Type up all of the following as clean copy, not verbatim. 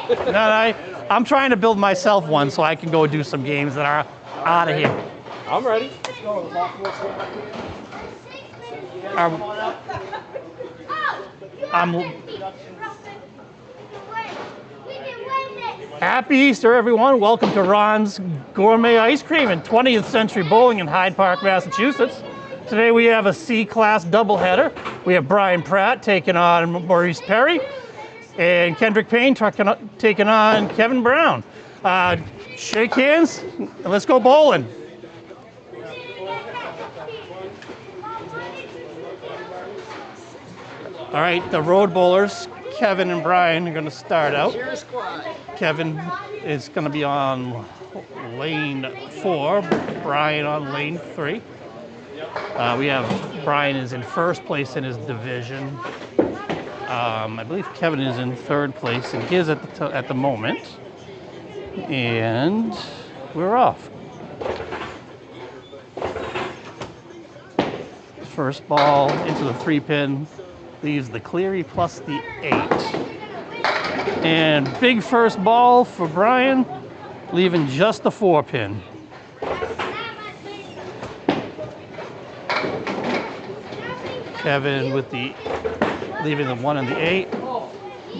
No, I'm trying to build myself one so I can go do some games that are out of here. I'm ready. Happy Easter, everyone. Welcome to Ron's Gourmet Ice Cream in 20th Century Bowling in Hyde Park, Massachusetts. Today we have a C-Class doubleheader. We have Brian Pratt taking on Maurice Perry, and Kendric Payne taking on Kevin Brown. Shake hands, and let's go bowling. All right, the road bowlers, Kevin and Brian, are going to start out. Kevin is going to be on lane 4, Brian on lane 3. We have Brian is in first place in his division. I believe Kevin is in third place in his at the moment. And we're off. First ball into the 3-pin. Leaves the Cleary plus the 8. And big first ball for Brian, leaving just the 4-pin. Kevin with leaving the 1 and the 8.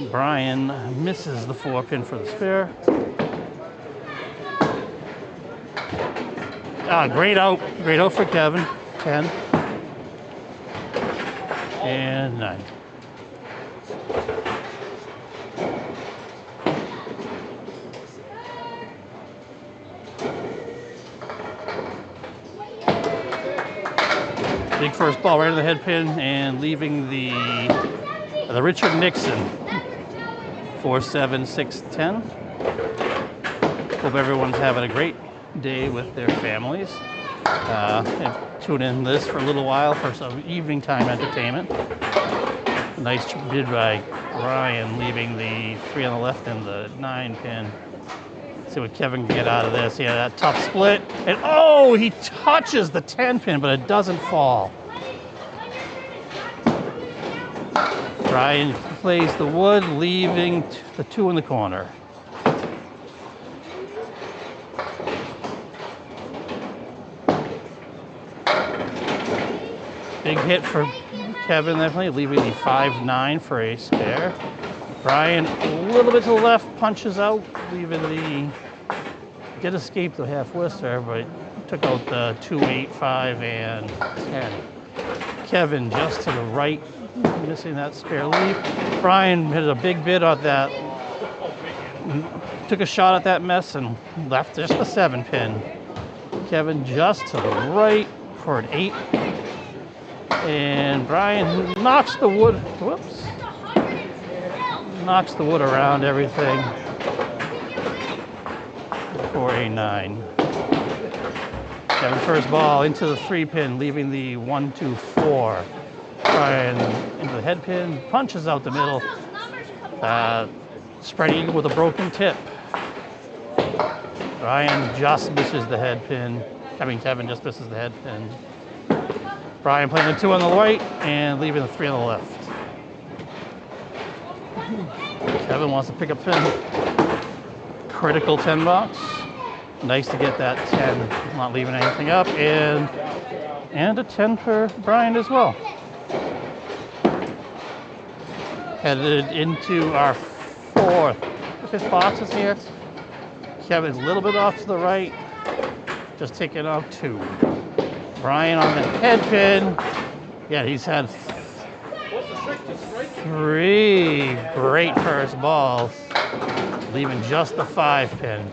Brian misses the 4-pin for the spare. Great out for Kevin. 10. And 9. Big first ball right in the head pin and leaving the Richard Nixon 4, 7, 6, 10. Hope everyone's having a great day with their families. And tune in this for a little while for some evening time entertainment. Nice bid by Ryan, leaving the 3 on the left and the 9-pin. See what Kevin can get out of this. Yeah, that tough split. And oh, he touches the 10-pin, but it doesn't fall. Ryan plays the wood, leaving the 2 in the corner. Big hit for Kevin, definitely, leaving the 5-9 for a spare. Brian, a little bit to the left, punches out, leaving the, did escape the half whisker, but took out the 2, 8, 5, and 10. Kevin just to the right, missing that spare leaf. Brian hit a big bid on that, took a shot at that mess and left just the 7-pin. Kevin just to the right for an 8. And Brian knocks the wood, knocks the wood around everything for a 9. Kevin first ball into the 3-pin, leaving the 1, 2, 4. Brian into the head pin, punches out the middle, spreading with a broken tip. Brian just misses the head pin. Kevin just misses the head pin. Brian playing the 2 on the right and leaving the 3 on the left. Kevin wants to pick up pin. Critical 10 box. Nice to get that 10, not leaving anything up. And a 10 for Brian as well. Headed into our 5th boxes here. Kevin's a little bit off to the right. Just taking out 2. Brian on the head pin. Yeah, he's had 3 great first balls, leaving just the 5-pin.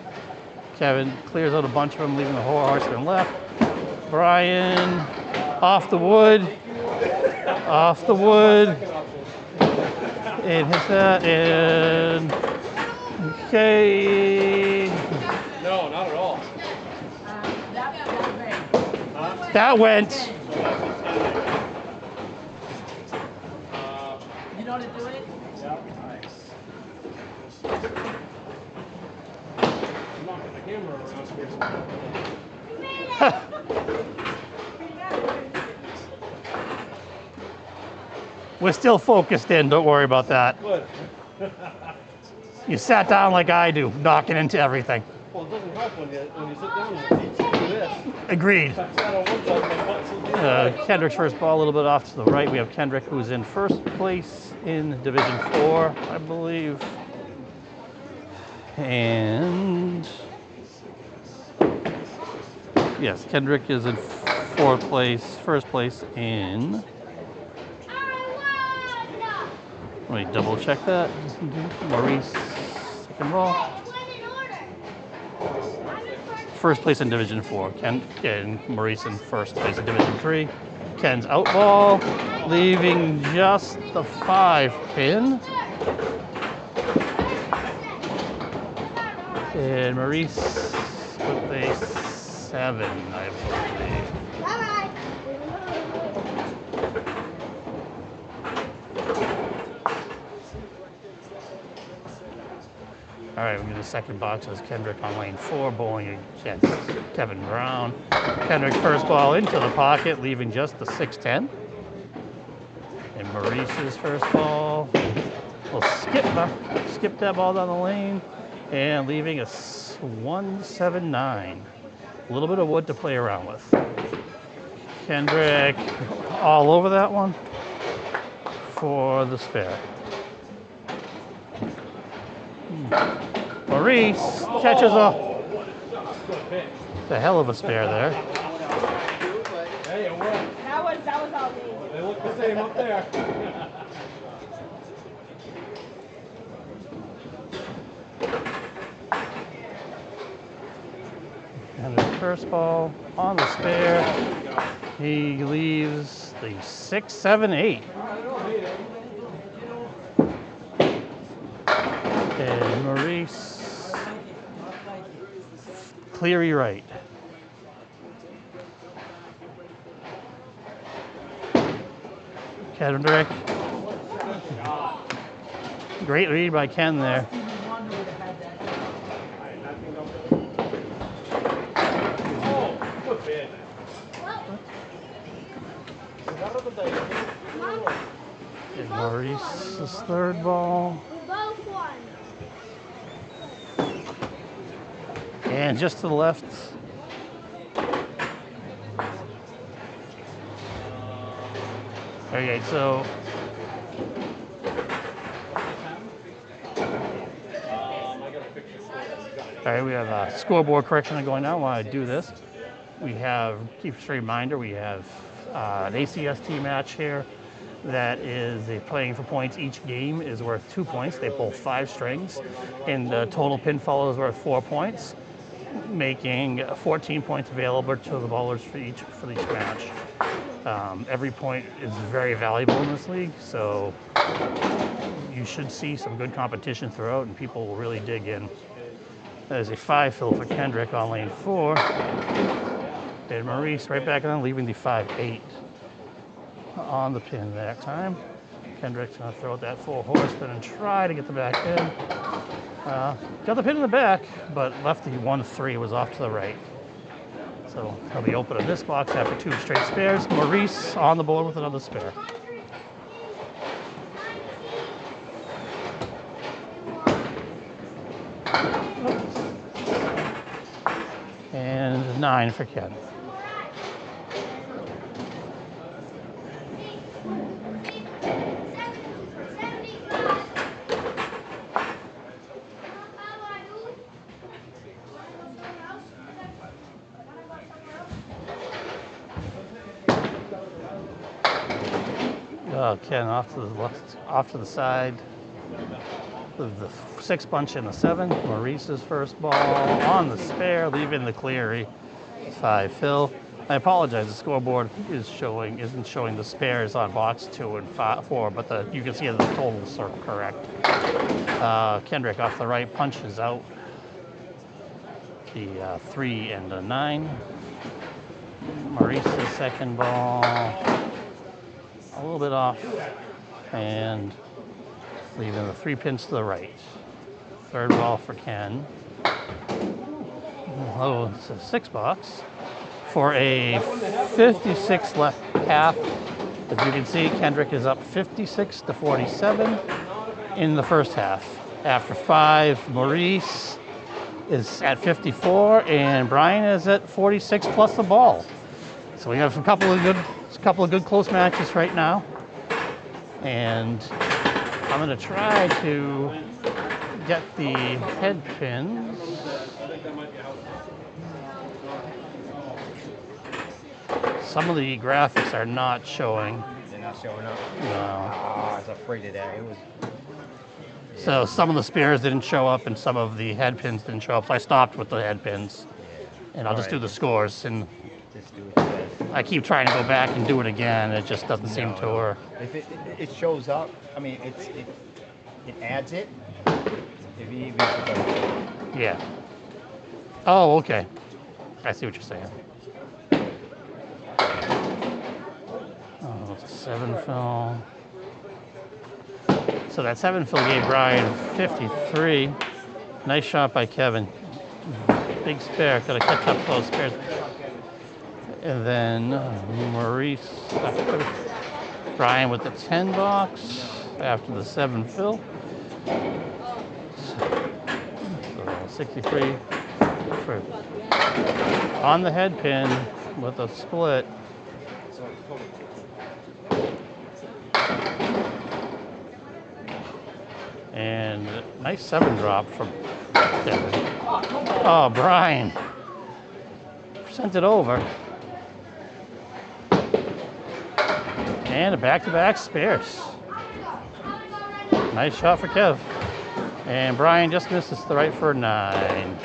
Kevin clears out a bunch of them, leaving the horseman left. Brian off the wood, and hits that, and okay. No, not at all. That went. You know how to do it? Yeah, nice. I'm knocking the camera around. We're still focused in, don't worry about that. Good. You sat down like I do, knocking into everything. Well, it doesn't help when you sit down in the seats and do this. Agreed. I sat on one side, my butt's on the other. Kendric's first ball a little bit off to the right. We have Kendric, who's in first place in Division 4, I believe. And yes, Kendric is in first place in. Let me double check that. Maurice, second ball. First place in Division 4. Ken and Maurice in first place in Division 3. Ken's out ball, leaving just the 5 pin. And Maurice with a 7, I believe. All right, we get the second box as Kendric on lane 4, bowling against Kevin Brown. Kendric first ball into the pocket, leaving just the 6-10. And Maurice's first ball will skip that ball down the lane and leaving a 1-7-9. A little bit of wood to play around with. Kendric all over that one for the spare. Maurice catches the hell of a spare there. Hey, it worked. That was all me. They look the same up there. And the first ball on the spare, he leaves the 6-7-8. And Maurice, Cleary right. Kendric, great read by Ken there. And Maurice's third ball. And just to the left. Okay, so all right, we have a scoreboard correction going on while I do this. We have, keep a reminder, we have an ACST match here that is playing for points. Each game is worth 2 points. They pull 5 strings, and the total pinfall is worth 4 points, making 14 points available to the bowlers for each match. Every point is very valuable in this league, so you should see some good competition throughout, and people will really dig in. There's a 5 fill for Kendric on lane 4. And Maurice right back on, leaving the 5-8 on the pin that time. Kendric's gonna throw out that full horseman and try to get the back in. Got the pin in the back, but left the 1-3, was off to the right. So he'll be open in this box after 2 straight spares. Maurice on the board with another spare. And 9 for Ken. Ken off to the left, off to the side. The 6 bunch and the 7. Maurice's first ball on the spare, leaving the Cleary 5 fill. I apologize, the scoreboard isn't showing the spares on box 2 and 4, but you can see the totals are correct. Kendric off the right punches out the 3 and the 9. Maurice's second ball a little bit off and leaving the 3 pins to the right. Third ball for Ken. Oh, it's a 6 box for a 56 left half. As you can see, Kendric is up 56-47 in the first half. After 5, Maurice is at 54, and Brian is at 46 plus the ball. So we have a couple of good close matches right now, and I'm going to try to get the head pins. Some of the graphics are not showing. They're not showing up. No. I was afraid of that. It was. So some of the spares didn't show up, and some of the head pins didn't show up. So I stopped with the head pins, and I'll just do the scores. And Just do it. I keep trying to go back and do it again. It just doesn't seem to work. If it shows up, I mean, it adds it. If you even Yeah. Oh, okay. I see what you're saying. Oh, 7 fill. So that 7 fill gave Brian 53. Nice shot by Kevin. Big spare. Got to catch up those spares. And then Maurice. Brian with the 10 box after the 7 fill. So 63 for on the head pin with a split. And nice 7 drop from Kevin. Oh, Brian sent it over. And a back-to-back spares. Nice shot for Kev. And Brian just misses the right for 9.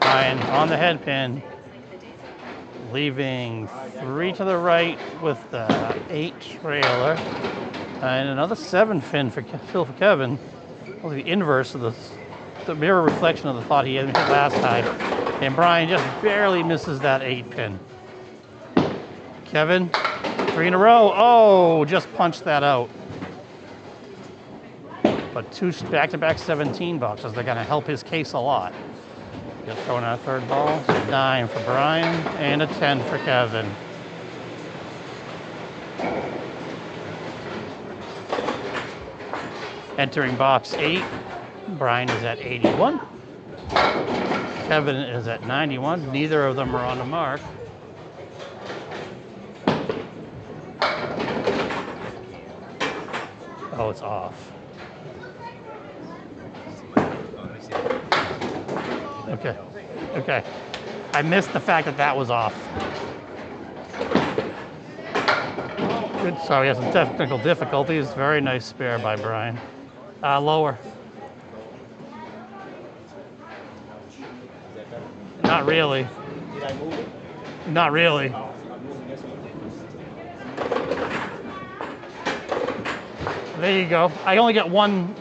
Brian on the head pin, leaving 3 to the right with the 8 trailer. And another 7 fin for fill for Kevin. Well, the inverse of the mirror reflection of the thought he had hit last time. And Brian just barely misses that 8 pin. Kevin, 3 in a row. Oh, just punched that out. But 2 back-to-back 17 boxes. They're going to help his case a lot. Just throwing our 3rd ball. So 9 for Brian and a 10 for Kevin. Entering box 8, Brian is at 81. Kevin is at 91. Neither of them are on the mark. Oh, it's off. Okay. Okay. I missed the fact that that was off. Good. Sorry, has some technical difficulties. Very nice spare by Brian. Lower. Not really. Did I move it? Not really. I'm moving this one. There you go. I only get one.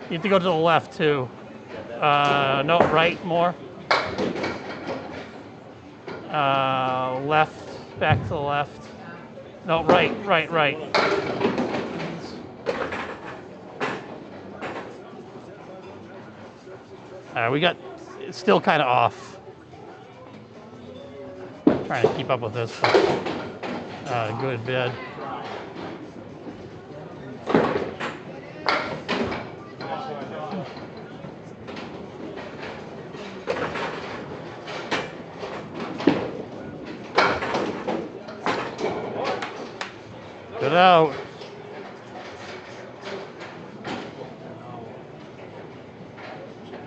You have to go to the left too. No, right more. Left, back to the left. No, right. We got, it's still kind of off. Trying to keep up with this. Good bid. Good out.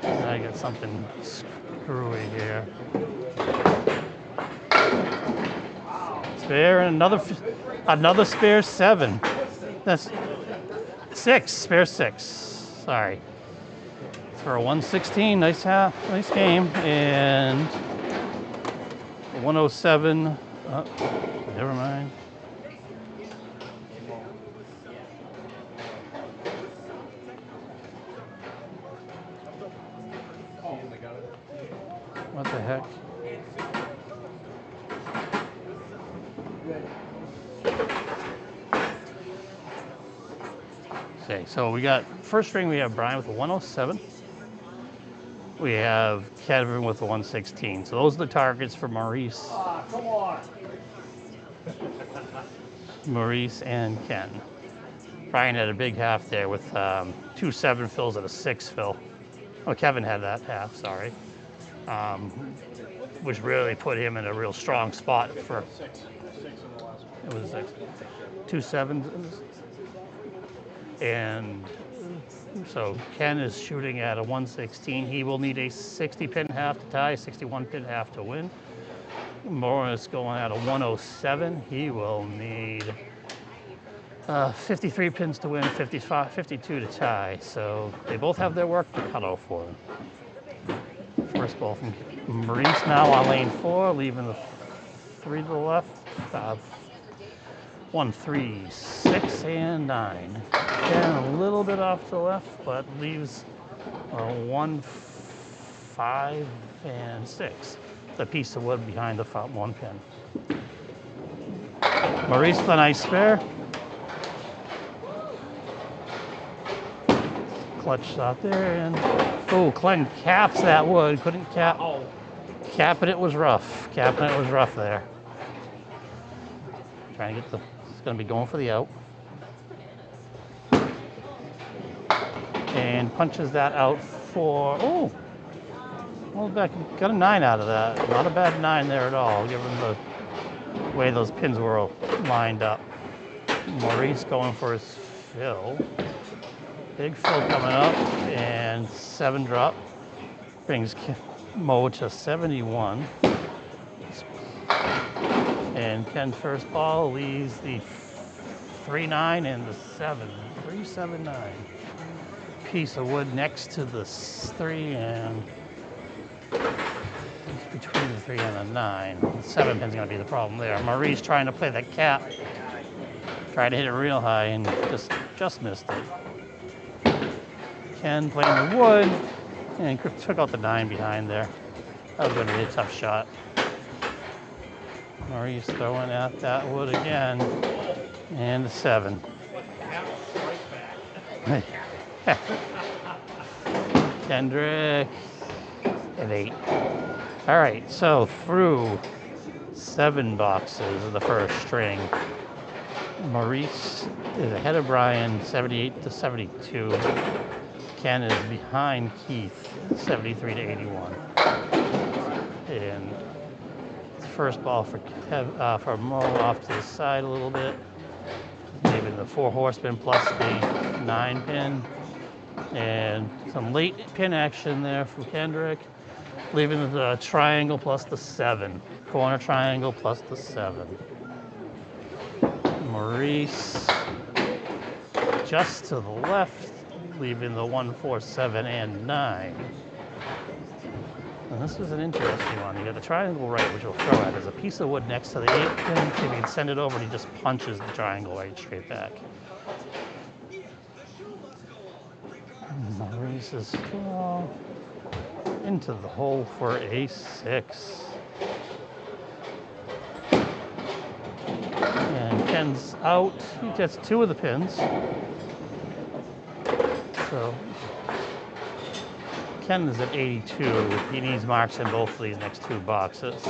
I got something screwy here. Spare and another spare 7. That's 6. Spare 6. Sorry. For a 116, nice game, and a 107. Oh, never mind. What the heck? Okay, so we got first string. We have Brian with a 107. We have Kevin with the 116. So those are the targets for Maurice. Come on. Maurice and Ken. Brian had a big half there with 2 7 fills and a 6 fill. Oh, Kevin had that half, sorry. Which really put him in a real strong spot for. Six in the last one. It was 2 7s. And so Ken is shooting at a 116. He will need a 60 pin half to tie, 61 pin half to win. Maurice going at a 107. He will need 53 pins to win, 52 to tie. So they both have their work cut out for them. First ball from Maurice now on lane 4, leaving the 3 to the left. 1, 3, 6, and 9. Ken a little bit off to the left, but leaves 1, 5, and 6. The piece of wood behind the 1 pin. Maurice the nice spare. Clutch shot there, and Glenn caps that wood. Couldn't cap. Capping it was rough. Capping it was rough there. Trying to get the. It's going to be going for the out. And punches that out for. Oh! Well, back, got a 9 out of that. Not a bad 9 there at all, given the way those pins were lined up. Maurice going for his fill. Big fill coming up, and 7 drop. Brings Mo to 71. And Ken's first ball leaves the 3-9 and the 7. 3-7-9. Piece of wood next to the 3 and between the 3 and the 9. The 7 pin's going to be the problem there. Maurice trying to play the cap. Tried to hit it real high and just missed it. Ken playing the wood and took out the 9 behind there. That was going to be a tough shot. Maurice throwing at that wood again. And the 7. Kendric at 8. All right, so through 7 boxes of the first string, Maurice is ahead of Brian, 78 to 72. Ken is behind Keith, 73 to 81. And first ball for Mo off to the side a little bit, leaving the 4 horsemen plus the 9 pin, and some late pin action there from Kendric, leaving the triangle plus the 7, corner triangle plus the 7. Maurice just to the left, leaving the 1, 4, 7, and 9. And this is an interesting one. You got the triangle right, which we'll throw at. There's a piece of wood next to the 8 pin. If you can send it over, and he just punches the triangle right straight back. Maurice is into the hole for a 6. And Ken's out. He gets 2 of the pins. So Ken is at 82. He needs marks in both of these next 2 boxes.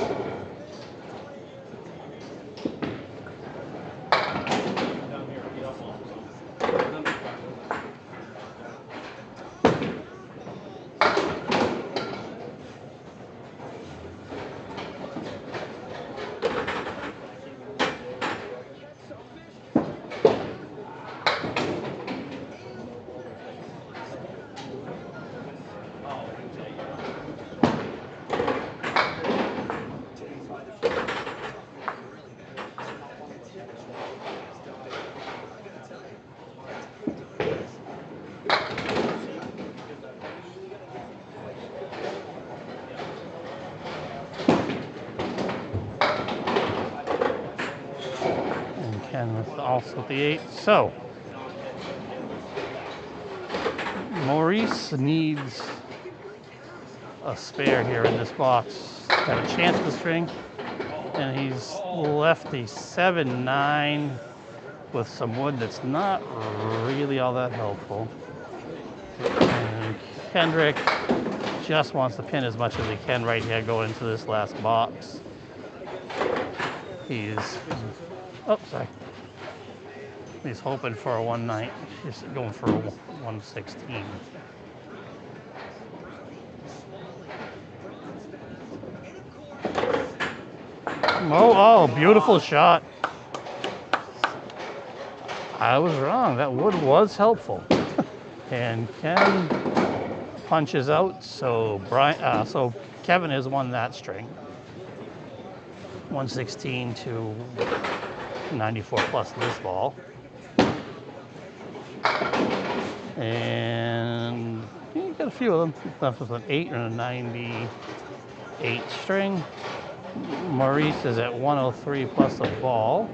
Also at the 8. So Maurice needs a spare here in this box. Got a chance to string, and he's left the 7-9 with some wood that's not really all that helpful. And Kendric just wants to pin as much as he can right here going into this last box. He's, oh, sorry. He's hoping for a 1-9. He's going for a 116. Oh, beautiful shot. I was wrong. That wood was helpful. And Ken punches out, so so Kevin has won that string. 116 to 94 plus this ball. And you got a few of them. Left with an 8 and a 98 string. Maurice is at 103 plus a ball.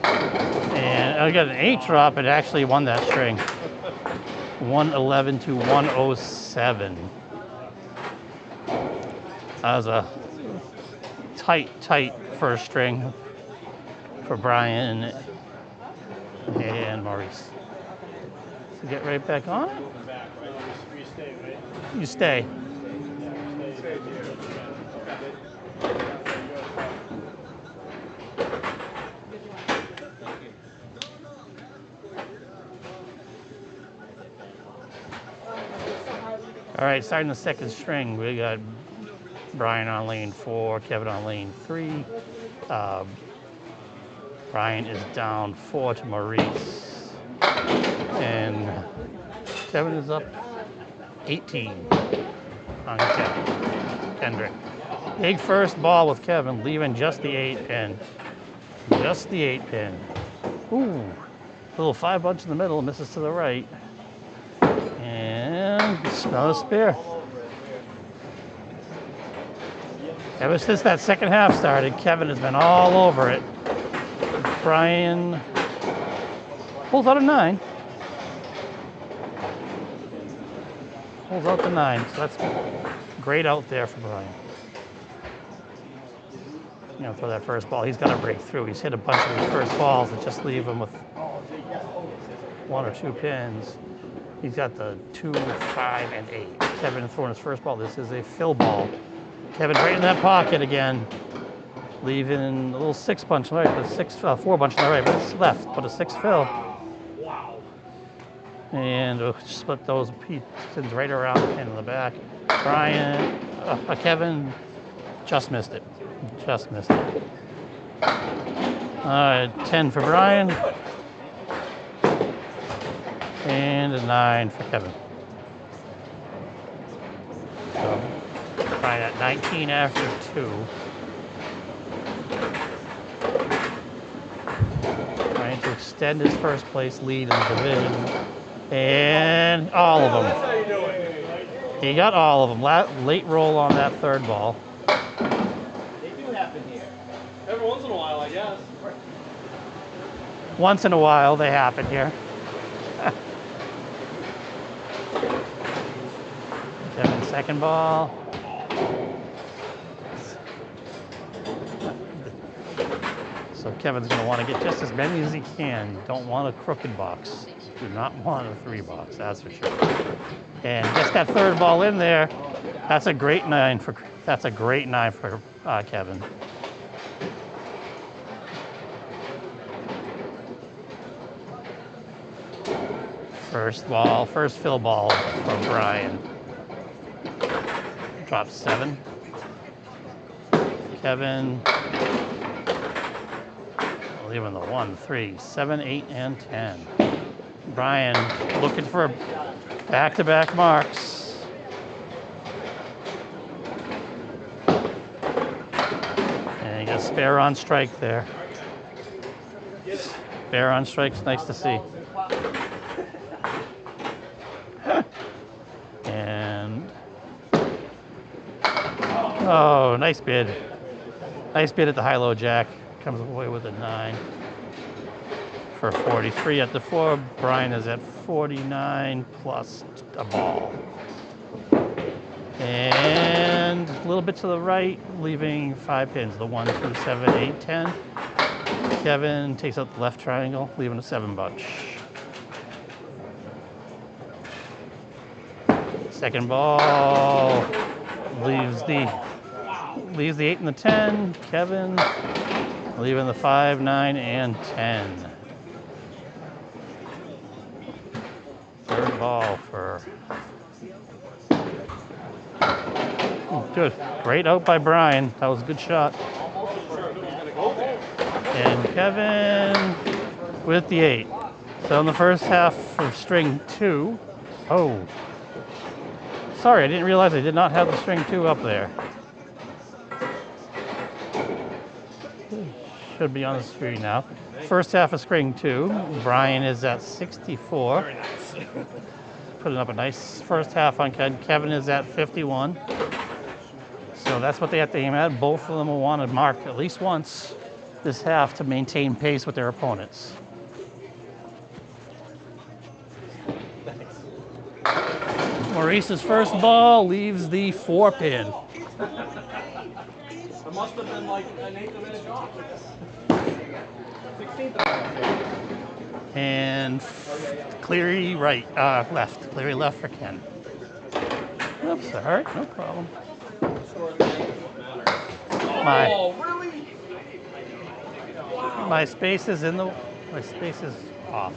And I got an 8 drop, it actually won that string. 111 to 107. That was a tight first string for Brian and Maurice. So get right back on it. You stay. All right, starting the second string, we got Brian on lane 4, Kevin on lane 3. Brian is down 4 to Maurice. And Kevin is up 18 on Kendric. Big first ball with Kevin, leaving just the 8 pin. Just the 8 pin. Ooh, little 5 bunch in the middle, misses to the right. And another spare. Ever since that second half started, Kevin has been all over it. Brian pulls out a 9. Pulls out the 9, so that's great out there for Brian. You know, throw that first ball. He's got to break through. He's hit a bunch of his first balls that just leave him with 1 or 2 pins. He's got the 2, 5, and 8. Kevin throwing his first ball. This is a fill ball. Kevin right in that pocket again, leaving a little 6 bunch on the right, but 4 bunch on the right, but it's left, but a 6 fill. Wow. And we'll split those pins right around the pin in the back. Brian, Kevin just missed it. Just missed it. All right, 10 for Brian. And a 9 for Kevin. So, Brian at 19 after 2. Trying to extend his first place lead in the division. And all of them. That's how you do it. He got all of them. Late roll on that third ball. They do happen here. Every once in a while, I guess. Once in a while, they happen here. Kevin's second ball. So Kevin's going to want to get just as many as he can. Don't want a crooked box. Do not want a 3 box, that's for sure. And just that third ball in there. That's a great 9 for. That's a great 9 for Kevin. First ball, first fill ball for Brian. Drops 7. Kevin, leaving the 1, 3, 7, 8, and 10. Brian looking for back-to-back marks. And he got spare on strike there. Spare on strike's nice to see. And oh, nice bid. Nice bid at the high-low jack. Comes away with a 9 for 43 at the 4. Brian is at 49 plus a ball. And a little bit to the right, leaving 5 pins. The 1, 2, 7, 8, 10. Kevin takes out the left triangle, leaving a 7 bunch. Second ball, leaves the 8 and the 10. Kevin leaving the 5, 9, and 10. Third ball for. Good. Great out by Brian. That was a good shot. And Kevin with the 8. So in the first half of string 2. Oh. Sorry, I didn't realize I did not have the string 2 up there. Should be on the screen now. First half of string 2. Brian is at 64. Very nice. Putting up a nice first half on Ken. Kevin is at 51. So that's what they have to aim at. Both of them will want to mark at least once this half to maintain pace with their opponents. Maurice's first ball leaves the 4 pin. It must have been like an eighth of an inch off. 16th of an inch. And Cleary right, left. Cleary left for Ken. Oops, all right, no problem. Oh, really? Wow. My space is off.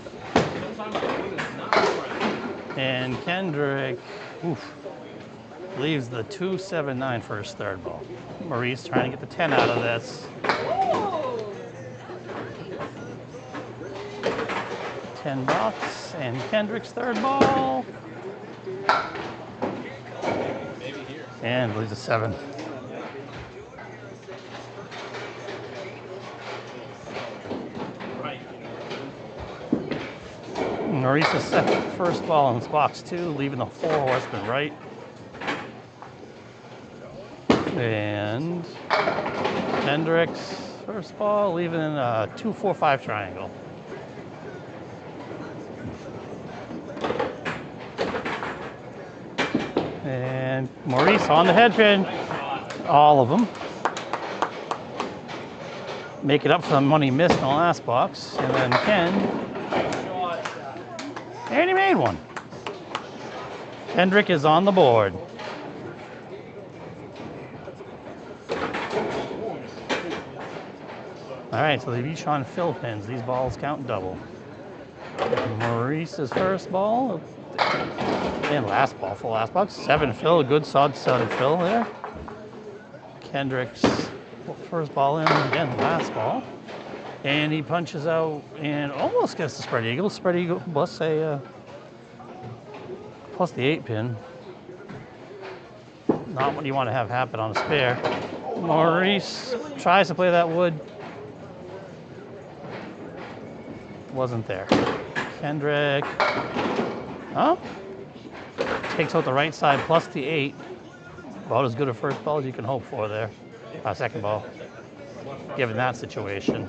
And Kendric, oof, leaves the 2-7-9 for his third ball. Maurice trying to get the 10 out of this. 10 box, and Kendrick's third ball. And leaves a 7. Maurice's first ball in box 2, leaving the 4 horseman right. And Kendrick's first ball, leaving a 2-4-5 triangle. And Maurice on the head pin, all of them. Make it up for the money he missed in the last box. And then Ken, and he made one. Kendric is on the board. All right, so they've each on fill pins. These balls count double. Maurice's first ball. And last ball for last box. 7 fill, a good solid fill there. Kendrick's first ball in, again, last ball. And he punches out and almost gets the spread eagle. Spread eagle plus the 8 pin. Not what you want to have happen on a spare. Maurice tries to play that wood. Wasn't there. Kendric, oh, takes out the right side plus the 8. About as good a first ball as you can hope for there. Second ball, given that situation.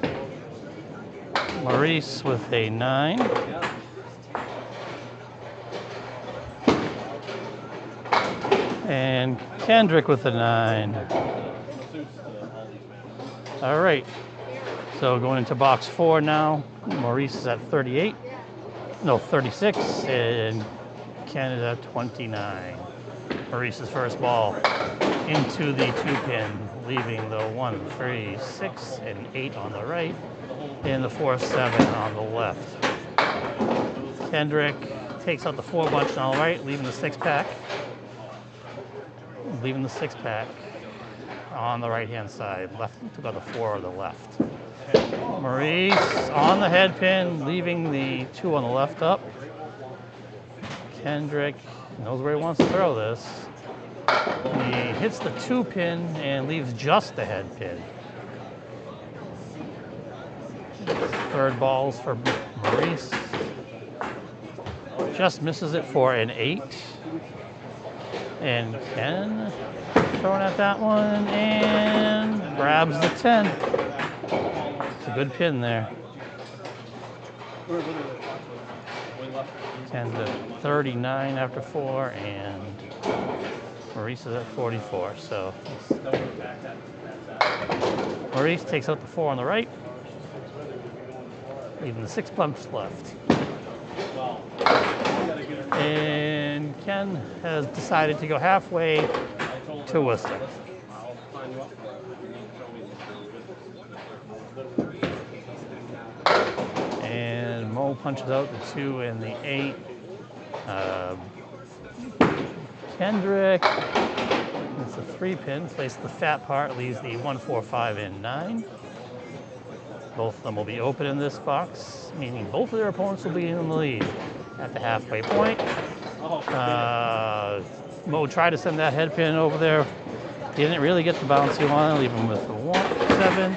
Maurice with a 9. And Kendric with a 9. All right. So going into box 4 now. Maurice is at 38. No, 36. And Ken is at 29. Maurice's first ball into the 2 pin, leaving the 1, 3, 6, and 8 on the right, and the 4, 7 on the left. Kendric takes out the 4 bunch on the right, leaving the 6-pack. Leaving the 6-pack on the right-hand side. Left took out the 4 on the left. Maurice on the head pin, leaving the 2 on the left up. Kendric knows where he wants to throw this. He hits the 2 pin and leaves just the head pin. Third balls for Maurice. Just misses it for an 8. And Ken throwing at that one and grabs the 10. It's a good pin there. 10 to 39 after 4, and Maurice is at 44. So Maurice takes out the 4 on the right, leaving the 6 bumps left. And Ken has decided to go halfway to Worcester. And Mo punches out the 2 and the 8. Kendric, it's a 3-pin. Place the fat part, leaves the 1, 4, 5, and 9. Both of them will be open in this box, meaning both of their opponents will be in the lead at the halfway point. Mo tried to send that head pin over there. He didn't really get the bounce he wanted, leave him with the 7.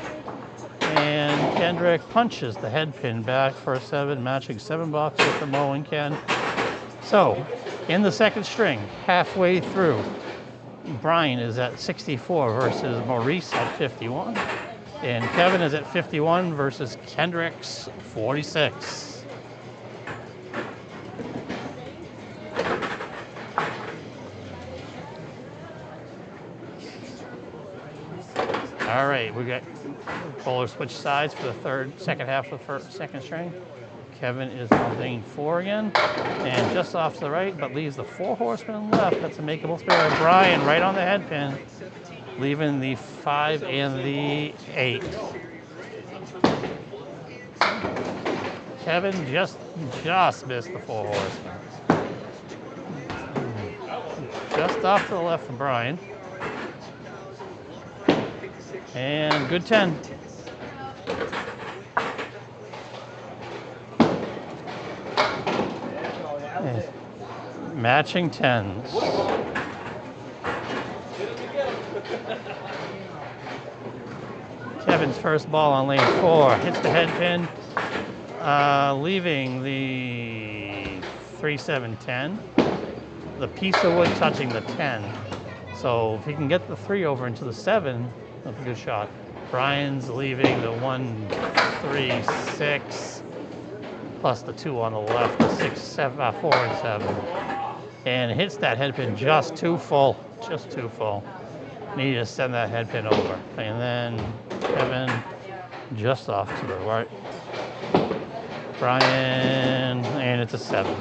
And Kendric punches the head pin back for a 7, matching 7 boxes for Mo and Ken. So, in the second string, halfway through, Brian is at 64 versus Maurice at 51. And Kevin is at 51 versus Kendric's 46. All right, we got bowler switch sides for the second half of the second string. Kevin is on lane 4 again, and just off to the right, but leaves the 4 horsemen left. That's a makeable spare. Brian right on the head pin, leaving the 5 and the 8. Kevin just missed the 4 horsemen. Just off to the left of Brian. And good 10. Matching 10s. Kevin's first ball on lane 4 hits the head pin, leaving the 3, 7, 10. The piece of wood touching the 10. So if he can get the 3 over into the 7, that's a good shot. Brian's leaving the 1, 3, 6, plus the 2 on the left, the 6, 7, 4, and 7. And hits that head pin just too full, just too full. Need to send that head pin over. And then Kevin just off to the right. Brian, and it's a 7.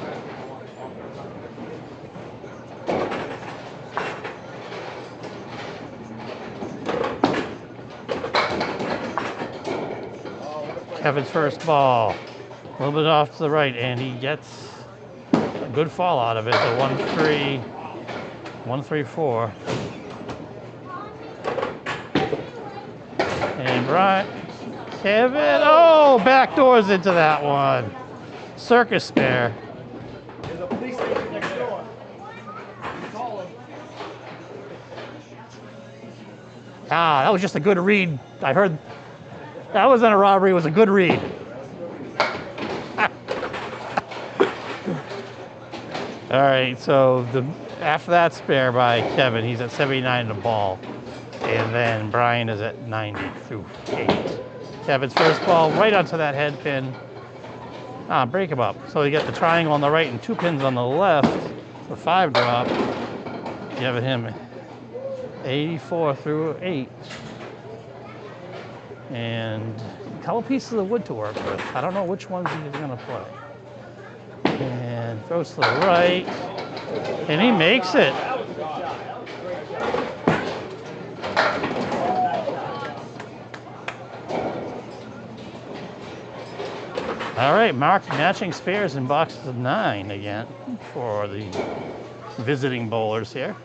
Kevin's first ball, a little bit off to the right, and he gets a good fall out of it. The 1, 3, 1, 3, 4. And Brian, Kevin, oh, backdoors into that one. Circus spare. There's a police station next door. Call him. Ah, that was just a good read. I heard that wasn't a robbery, it was a good read. All right, so after that spare by Kevin, he's at 79 in the ball. And then Brian is at 90 through 8. Kevin's first ball right onto that head pin. Break him up. So you get the triangle on the right and 2 pins on the left. The 5 drop. Giving him 84 through 8. And a couple pieces of wood to work with. I don't know which ones he's going to play. And throws to the right. And he makes it. All right, marked matching spares in boxes of 9 again for the visiting bowlers here.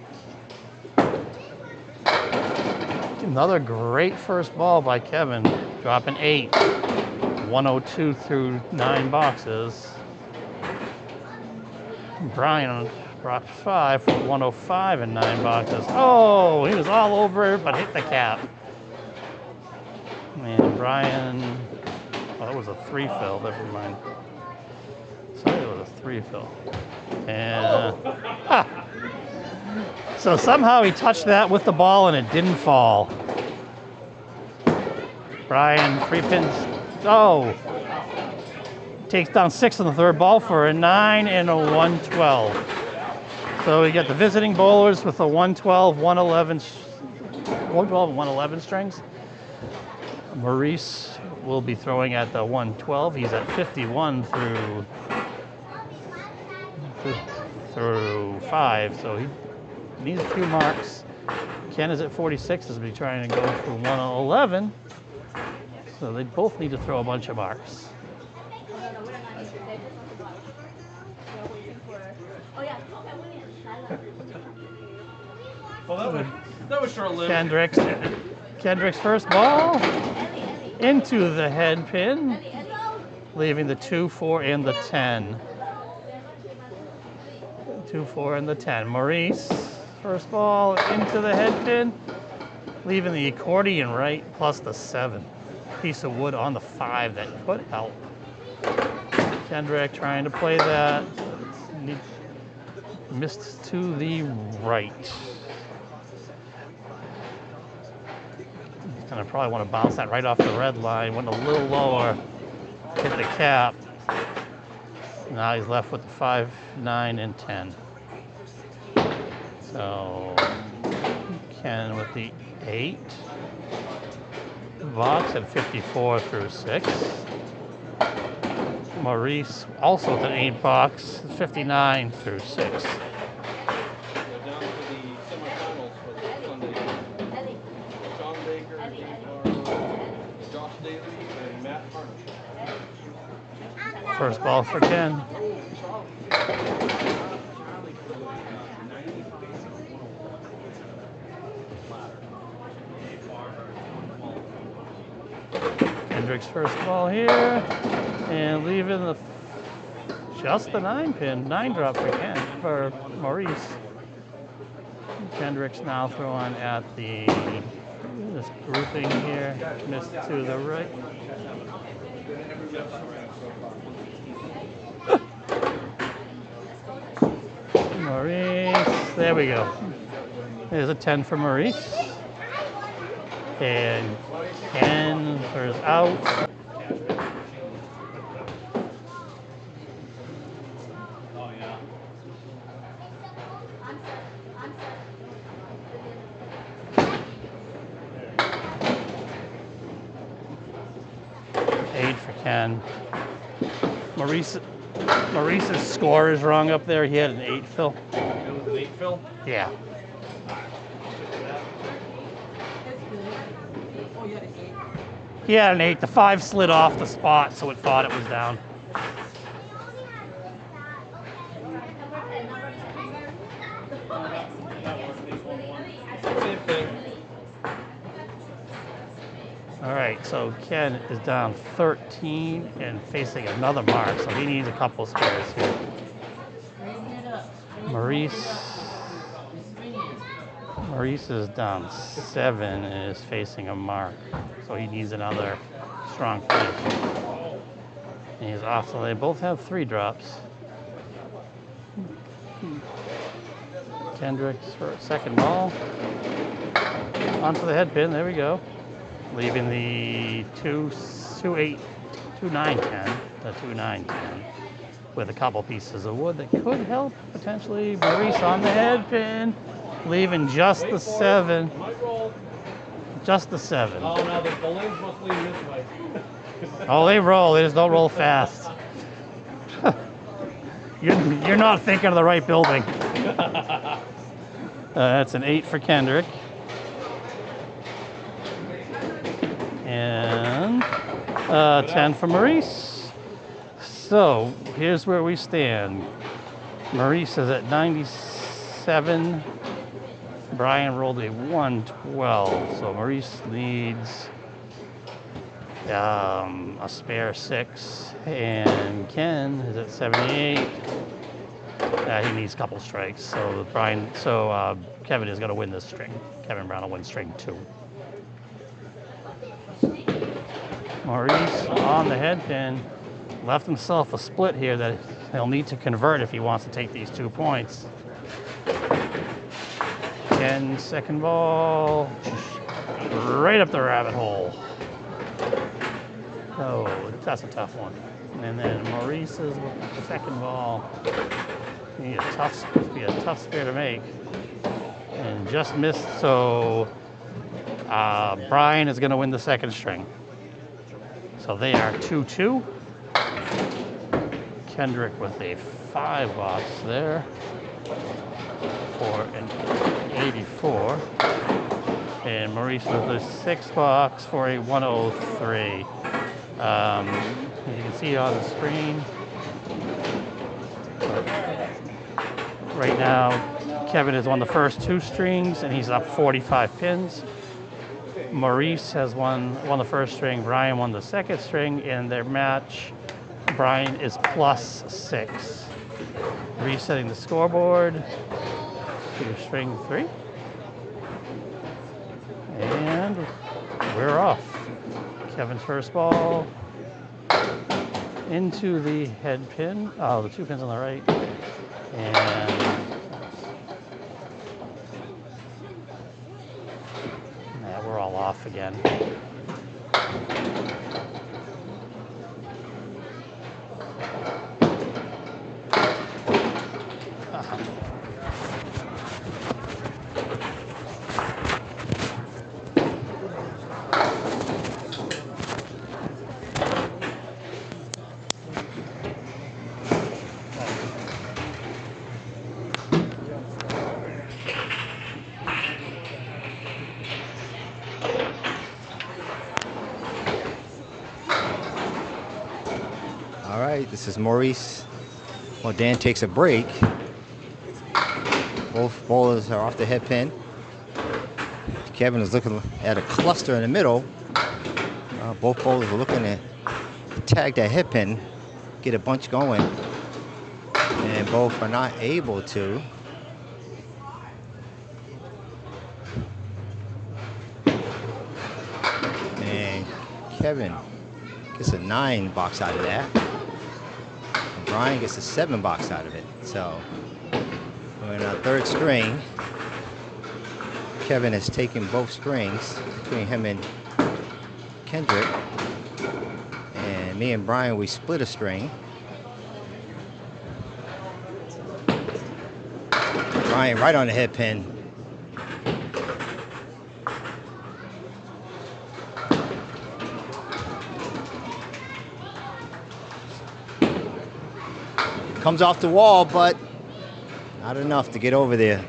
Another great first ball by Kevin, dropping 8, 102 through 9 boxes. Brian dropped 5 for 105 in 9 boxes. Oh, he was all over it, but hit the cap. And Brian, oh, that was a 3 fill, never mind. Sorry, it was a 3 fill. And, so somehow he touched that with the ball and it didn't fall. Brian, 3 pins, oh. Takes down 6 on the third ball for a 9 and a 112. So we get the visiting bowlers with a 112, 111, 112 and 111 strings. Maurice will be throwing at the 112. He's at 51 through 5, so he needs a few marks. Ken is at 46, is be trying to go for 111. So they both need to throw a bunch of marks. Well, that was short-lived. Kendric's first ball into the head pin, leaving the 2, 4, and the 10. 2, 4, and the 10. Maurice, first ball into the head pin, leaving the accordion right plus the 7. Piece of wood on the 5 that could help. Kendric trying to play that. Missed to the right. He's gonna probably want to bounce that right off the red line. Went a little lower, hit the cap. Now he's left with the 5, 9, and 10. So Ken with the 8. Vox at 54 through 6. Maurice also with an 8 box, 59 through 6. They're down to the semifinals for the Sunday. Sean Baker, Josh Daly, and Matt Harnish. First ball for Ken. Kendric's first ball here, and leaving just the 9 pin, 9 drop for Maurice. Kendric's now throwing at this grouping here, missed to the right. Maurice, there we go. There's a 10 for Maurice. And Ken is out. Oh, yeah. Eight for Ken. Maurice's score is wrong up there. He had an 8 fill. It was an 8 fill? Yeah. He had an 8. The 5 slid off the spot, so it thought it was down. Same thing. All right, so Ken is down 13 and facing another mark, so he needs a couple spares here. Maurice is down 7 and is facing a mark, so he needs another strong finish. And he's off, so they both have 3 drops. Kendrick's for a second ball. Onto the head pin, there we go. Leaving the 2, 8, 2, 9, 10, the 2, 9, 10, with a couple pieces of wood that could help potentially. Maurice on the head pin, leaving just the 7. Just the 7. Oh, no, the lanes must lean this way. Oh, they roll. They just don't roll fast. You're not thinking of the right building. That's an 8 for Kendric. And 10 for Maurice. So here's where we stand. Maurice is at 97. Brian rolled a 112. So Maurice needs a spare 6. And Ken is at 78. He needs a couple strikes. So Kevin is going to win this string. Kevin Brown will win string 2. Maurice on the head pin left himself a split here that he'll need to convert if he wants to take these 2 points. Ken, second ball, right up the rabbit hole. Oh, that's a tough one. And then Maurice's second ball. Be a tough spare to make. And just missed, so Brian is going to win the second string. So they are 2-2. Kendric with a 5 box there for an 84. And Maurice with a 6 box for a 103. As you can see on the screen, right now, Kevin is on the first 2 strings and he's up 45 pins. Maurice has won the first string, Brian won the second string. In their match, Brian is +6. Resetting the scoreboard to string 3. And we're off. Kevin's first ball into the head pin. Oh, the 2 pins on the right. And yeah, we're all off again. All right, this is Maurice. Well, Dan takes a break. Both bowlers are off the head pin. Kevin is looking at a cluster in the middle. Both bowlers are looking to tag that head pin, get a bunch going, and both are not able to. And Kevin gets a 9 box out of that. And Brian gets a 7 box out of it. So we're in our 3rd string. Kevin has taken both strings between him and Kendric. And me and Brian, we split a string. Brian right on the head pin. Comes off the wall, but not enough to get over there.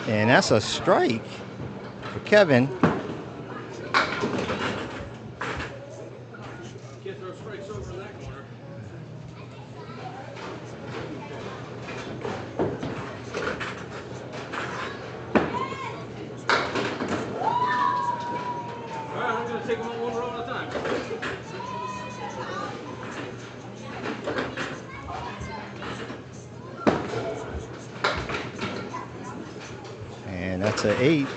And that's a strike for Kevin. Can't throw strikes over in that corner. All right, I'm going to take them one row at a time. And that's an 8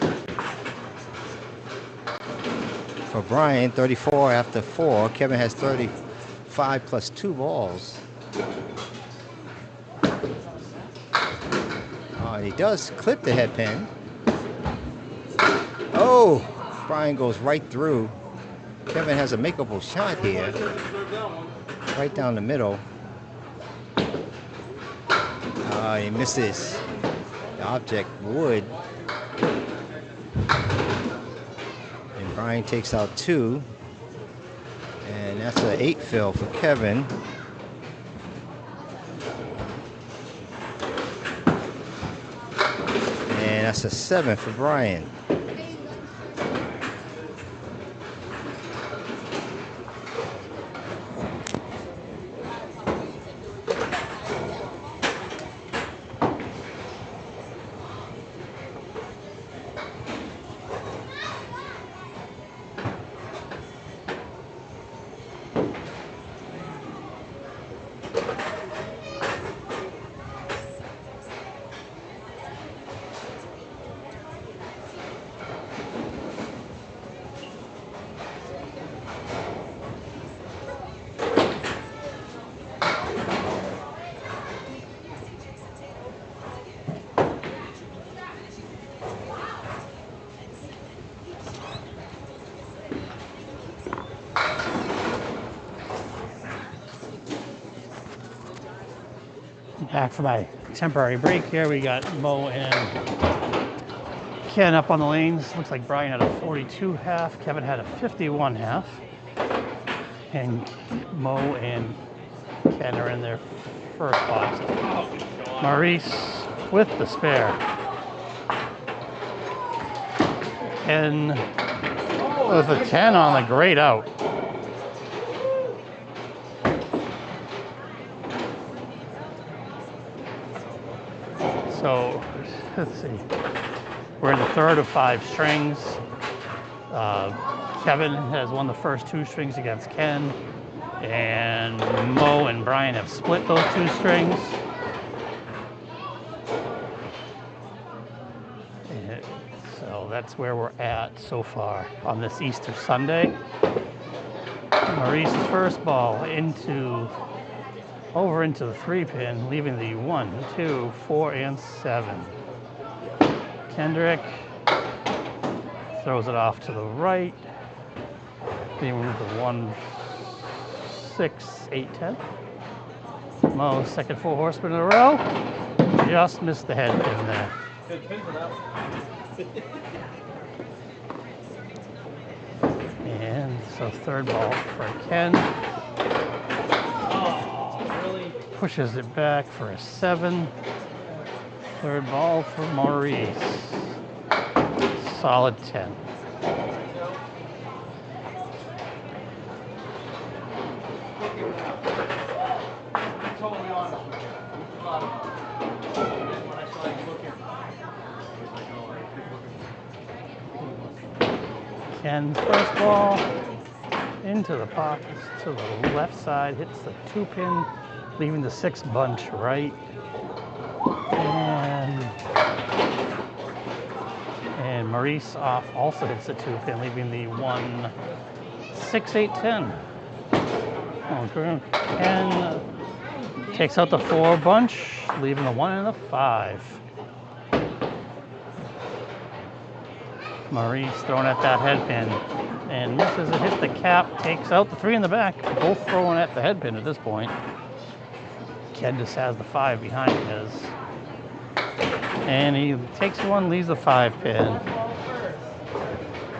for Brian, 34 after 4. Kevin has 35 plus 2 balls. He does clip the head pin. Oh, Brian goes right through. Kevin has a makeable shot here. Right down the middle. He misses. The object wood. And Brian takes out 2. And that's an 8 fill for Kevin. And that's a 7 for Brian. Back for my temporary break here. We got Mo and Ken up on the lanes. Looks like Brian had a 42 half. Kevin had a 51 half. And Mo and Ken are in their first box. Maurice with the spare. Ken with a 10 on the grayed out. So, let's see. We're in the third of 5 strings. Kevin has won the first 2 strings against Ken. And Mo and Brian have split those 2 strings. And so that's where we're at so far on this Easter Sunday. Maurice's first ball over into the 3-pin, leaving the 1, 2, 4, and 7. Kendric throws it off to the right, leaving the 1, 6, 8, 10. Mo, second 4 horsemen in a row. Just missed the head pin there. Good pin for that one. And so third ball for Ken. Pushes it back for a 7. Third ball for Maurice. Solid 10. Ken's first ball into the pockets to the left side, hits the 2-pin, leaving the 6 bunch right. And Maurice off also hits the 2-pin, leaving the 1, 6, 8, 10. Ken takes out the 4 bunch, leaving the 1 and the 5. Maurice throwing at that head pin and misses it, hits the cap, takes out the 3 in the back, both throwing at the head pin at this point. Ken just has the 5 behind his. And he takes 1, leaves the 5 pin.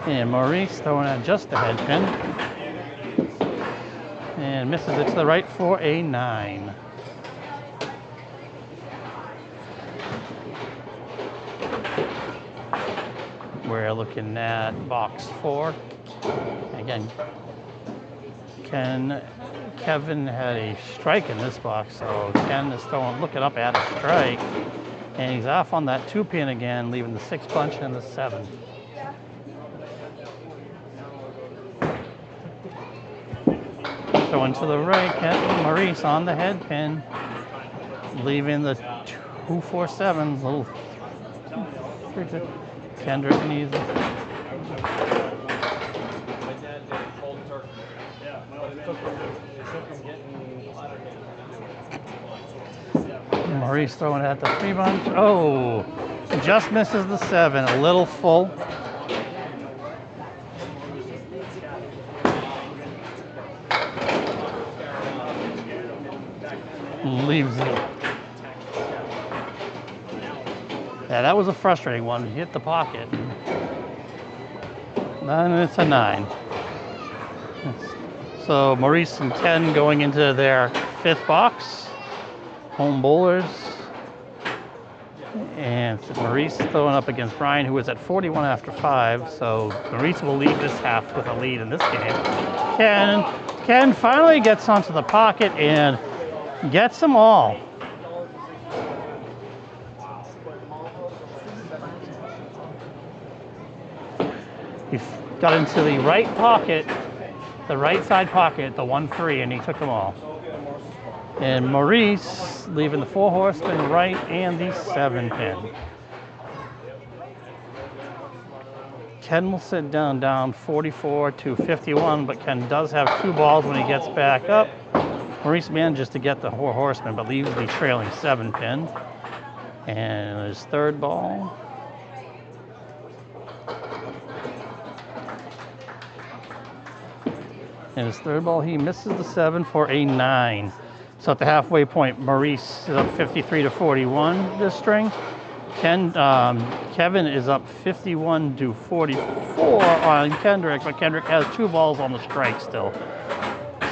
And Maurice throwing at just the head pin. And misses it to the right for a 9. We're looking at box 4. Again, Kevin had a strike in this box, so Ken is looking up at a strike. And he's off on that 2-pin again, leaving the 6 bunch and the 7. Going to the right, Maurice on the head pin, leaving the 2, 4, 7s. Little Kendric needs it. My dad did cold turkey. Yeah, it took him getting Maurice throwing at the 3 bunch. Oh, just misses the 7. A little full. Leaves it. Yeah, that was a frustrating one. He hit the pocket. Then it's a 9. So Maurice and Ken going into their 5th box. Home bowlers. And Maurice throwing up against Brian, who was at 41 after 5. So Maurice will lead this half with a lead in this game. Ken finally gets onto the pocket and gets them all. He got into the right pocket, the right side pocket, the 1, 3, and he took them all. And Maurice leaving the 4 horsemen right and the 7 pin. Ken will sit down 44 to 51, but Ken does have 2 balls when he gets back up. Maurice manages to get the 4 horsemen, but leaves the trailing 7 pin. And his 3rd ball. And his 3rd ball, he misses the 7 for a 9. So at the halfway point, Maurice is up 53 to 41 this string. Kevin is up 51 to 44 on Kendric, but Kendric has 2 balls on the strike still.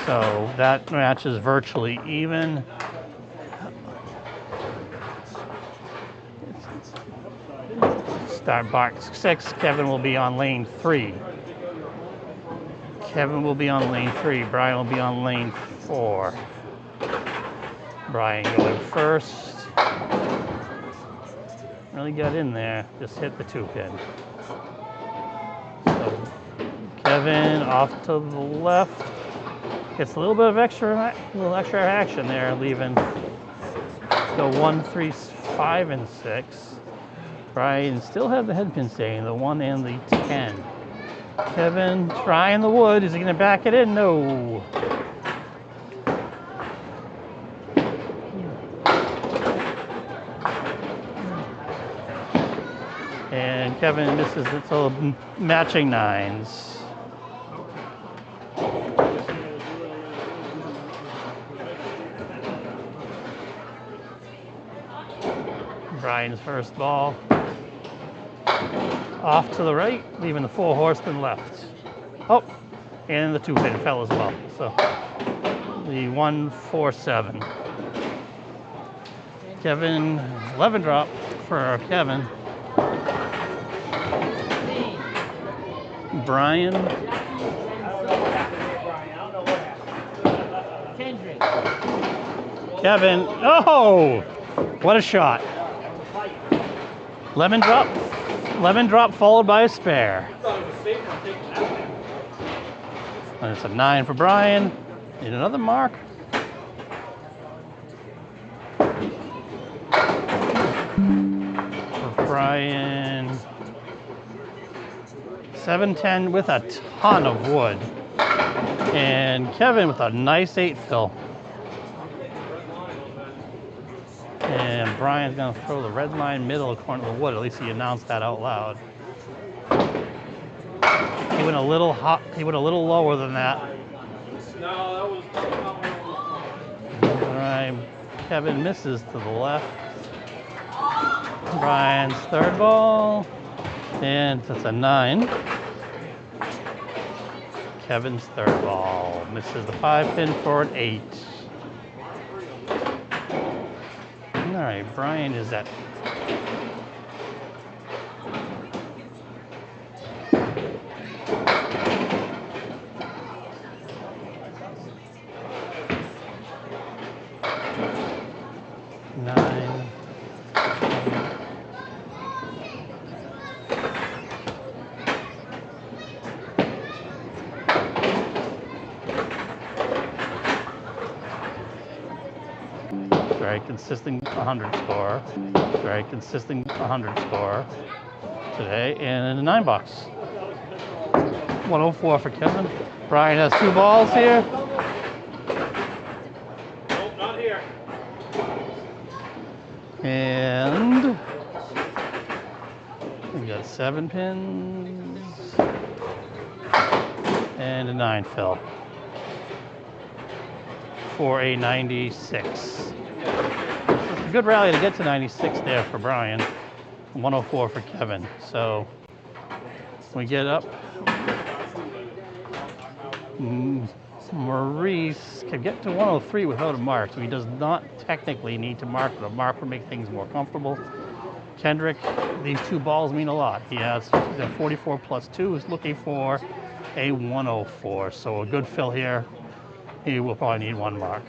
So that match is virtually even. Start box 6, Kevin will be on lane 3. Kevin will be on lane 3, Brian will be on lane 4. Brian going first. Really got in there, just hit the 2-pin. So Kevin off to the left. Gets a little bit of extra action there, leaving the 1, 3, 5, and 6. Brian still have the head pin staying, the 1 and the 10. Kevin trying the wood. Is he going to back it in? No. And Kevin misses it, so matching 9s. Brian's first ball. Off to the right, leaving the 4 horsemen left. Oh, and the 2-pin fell as well. So the 1, 4, 7. Kevin, 11 drop for Kevin. Brian. Kendric. Kevin. Oh, what a shot. Lemon drop followed by a spare. And it's a 9 for Brian. Need another mark. For Brian. 7-10 with a ton of wood. And Kevin with a nice 8 fill. And Brian's gonna throw the red line middle corner of the wood. At least he announced that out loud. He went a little hot. He went a little lower than that. No, that was. All right, Kevin misses to the left. Brian's third ball, and it's a 9. Kevin's third ball misses the 5-pin for an 8. All right, Brian is at nine. Very consistent 100 score. Very consistent 100 score today. And in the 9 box. 104 for Kevin. Brian has 2 balls here. Nope, not here. And we got 7 pins. And a 9 fill. For a 96. A good rally to get to 96 there for Brian. 104 for Kevin. So we get up. Maurice can get to 103 without a mark, so he does not technically need to mark, but a mark would make things more comfortable. Kendric, these 2 balls mean a lot. He's at 44 plus 2, is looking for a 104. So a good fill here. He will probably need 1 mark.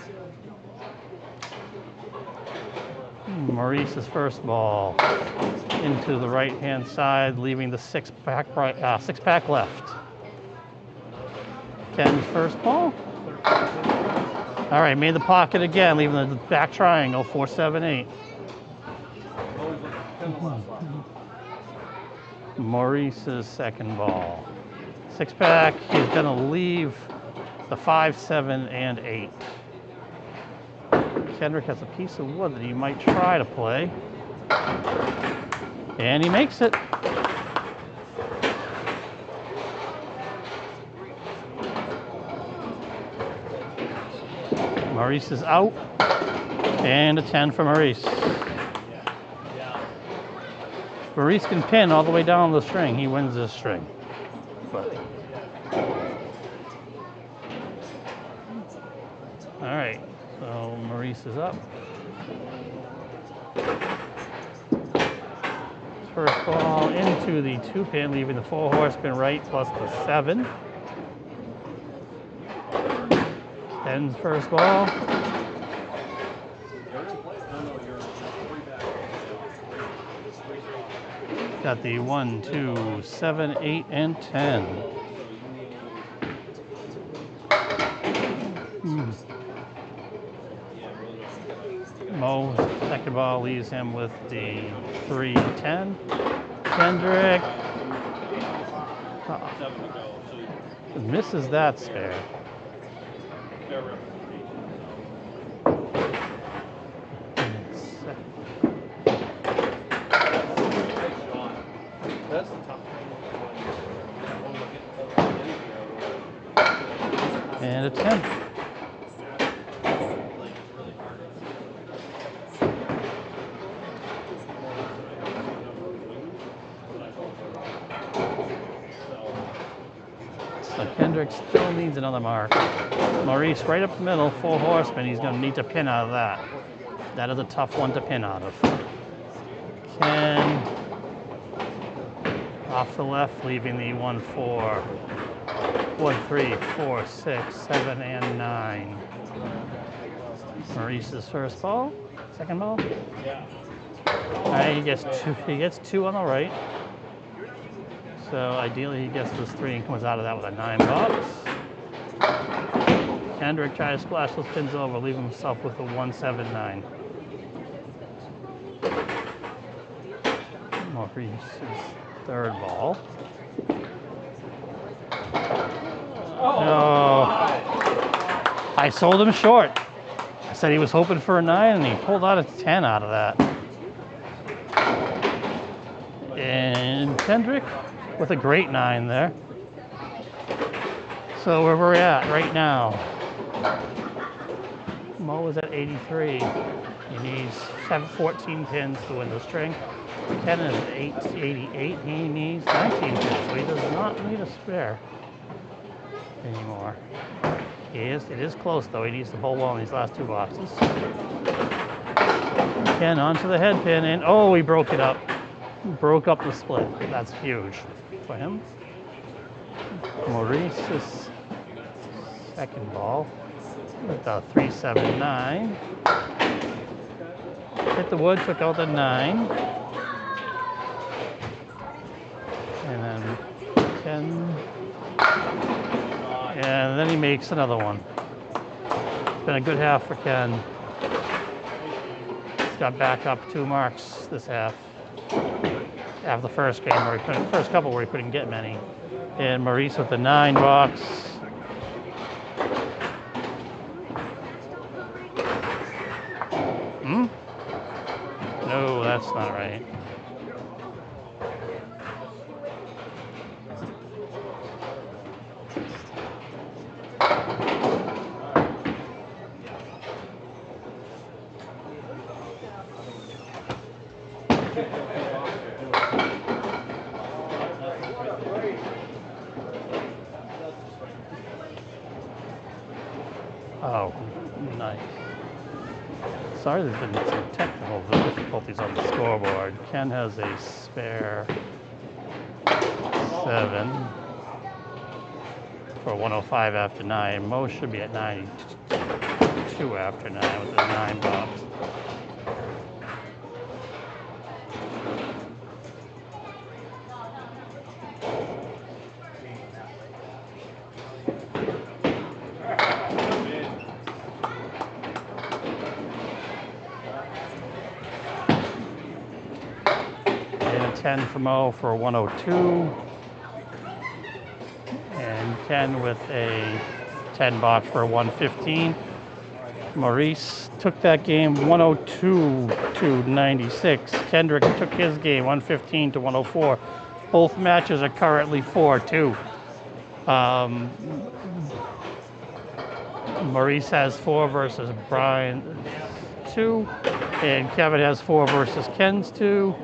Maurice's first ball into the right-hand side, leaving the 6-pack right, 6-pack left. Ken's first ball. All right, made the pocket again, leaving the back triangle, 4, 7, 8. Maurice's second ball. 6-pack, he's gonna leave the 5, 7, and 8. Kendric has a piece of wood that he might try to play. And he makes it. Maurice is out. And a 10 for Maurice. Maurice can pin all the way down the string. He wins this string. But all right, so Maurice is up. First ball into the 2-pin, leaving the 4 horseman right plus the 7. Ken's first ball. Got the 1, 2, 7, 8, and 10. Mo, second ball leaves him with the 3, 10. Kendric misses that spare. That's the tough thing. And a 10. So Kendrick still needs another mark. Maurice right up the middle, 4 horsemen. He's going to need to pin out of that. That is a tough one to pin out of. Ken off the left, leaving the 1, 4, 1, 3, 4, 6, 7, and 9. Maurice's first ball, second ball. All right, he gets 2. He gets 2 on the right. So ideally, he gets this 3 and comes out of that with a 9 box. Kendrick tries to splash those pins over, leaving himself with a 1, 7, 9. Maurice's third ball. No. I sold him short. I said he was hoping for a 9, and he pulled out a 10 out of that. And Kendrick with a great 9 there. So where we're at right now, Mo is at 83. He needs 14 pins to win the string. Ken is at 88. He needs 19 pins, so he does not need a spare anymore. It is close though. He needs to bowl well in these last 2 boxes. Ken onto the head pin, and oh, he broke it up. Broke up the split. That's huge for him. Maurice's second ball with the 3, 7, 9. Hit the wood, took out the 9. And then 10. And then he makes another one. It's been a good half for Ken. He's got back up 2 marks this half. After the first game, where he couldn't, first couple where he couldn't get many. And Maurice with the 9 box. No, that's not right. Oh, nice. Sorry, there's been some technical difficulties on the scoreboard. Ken has a spare 7 for 105 after 9. Mo should be at 92 after 9 with the 9 box. And a 10 for Mo for 102. And Ken with a 10 box for 115. Maurice took that game 102 to 96. Kendrick took his game 115 to 104. Both matches are currently 4-2. Maurice has 4 versus Brian 2. And Kevin has 4 versus Ken's 2.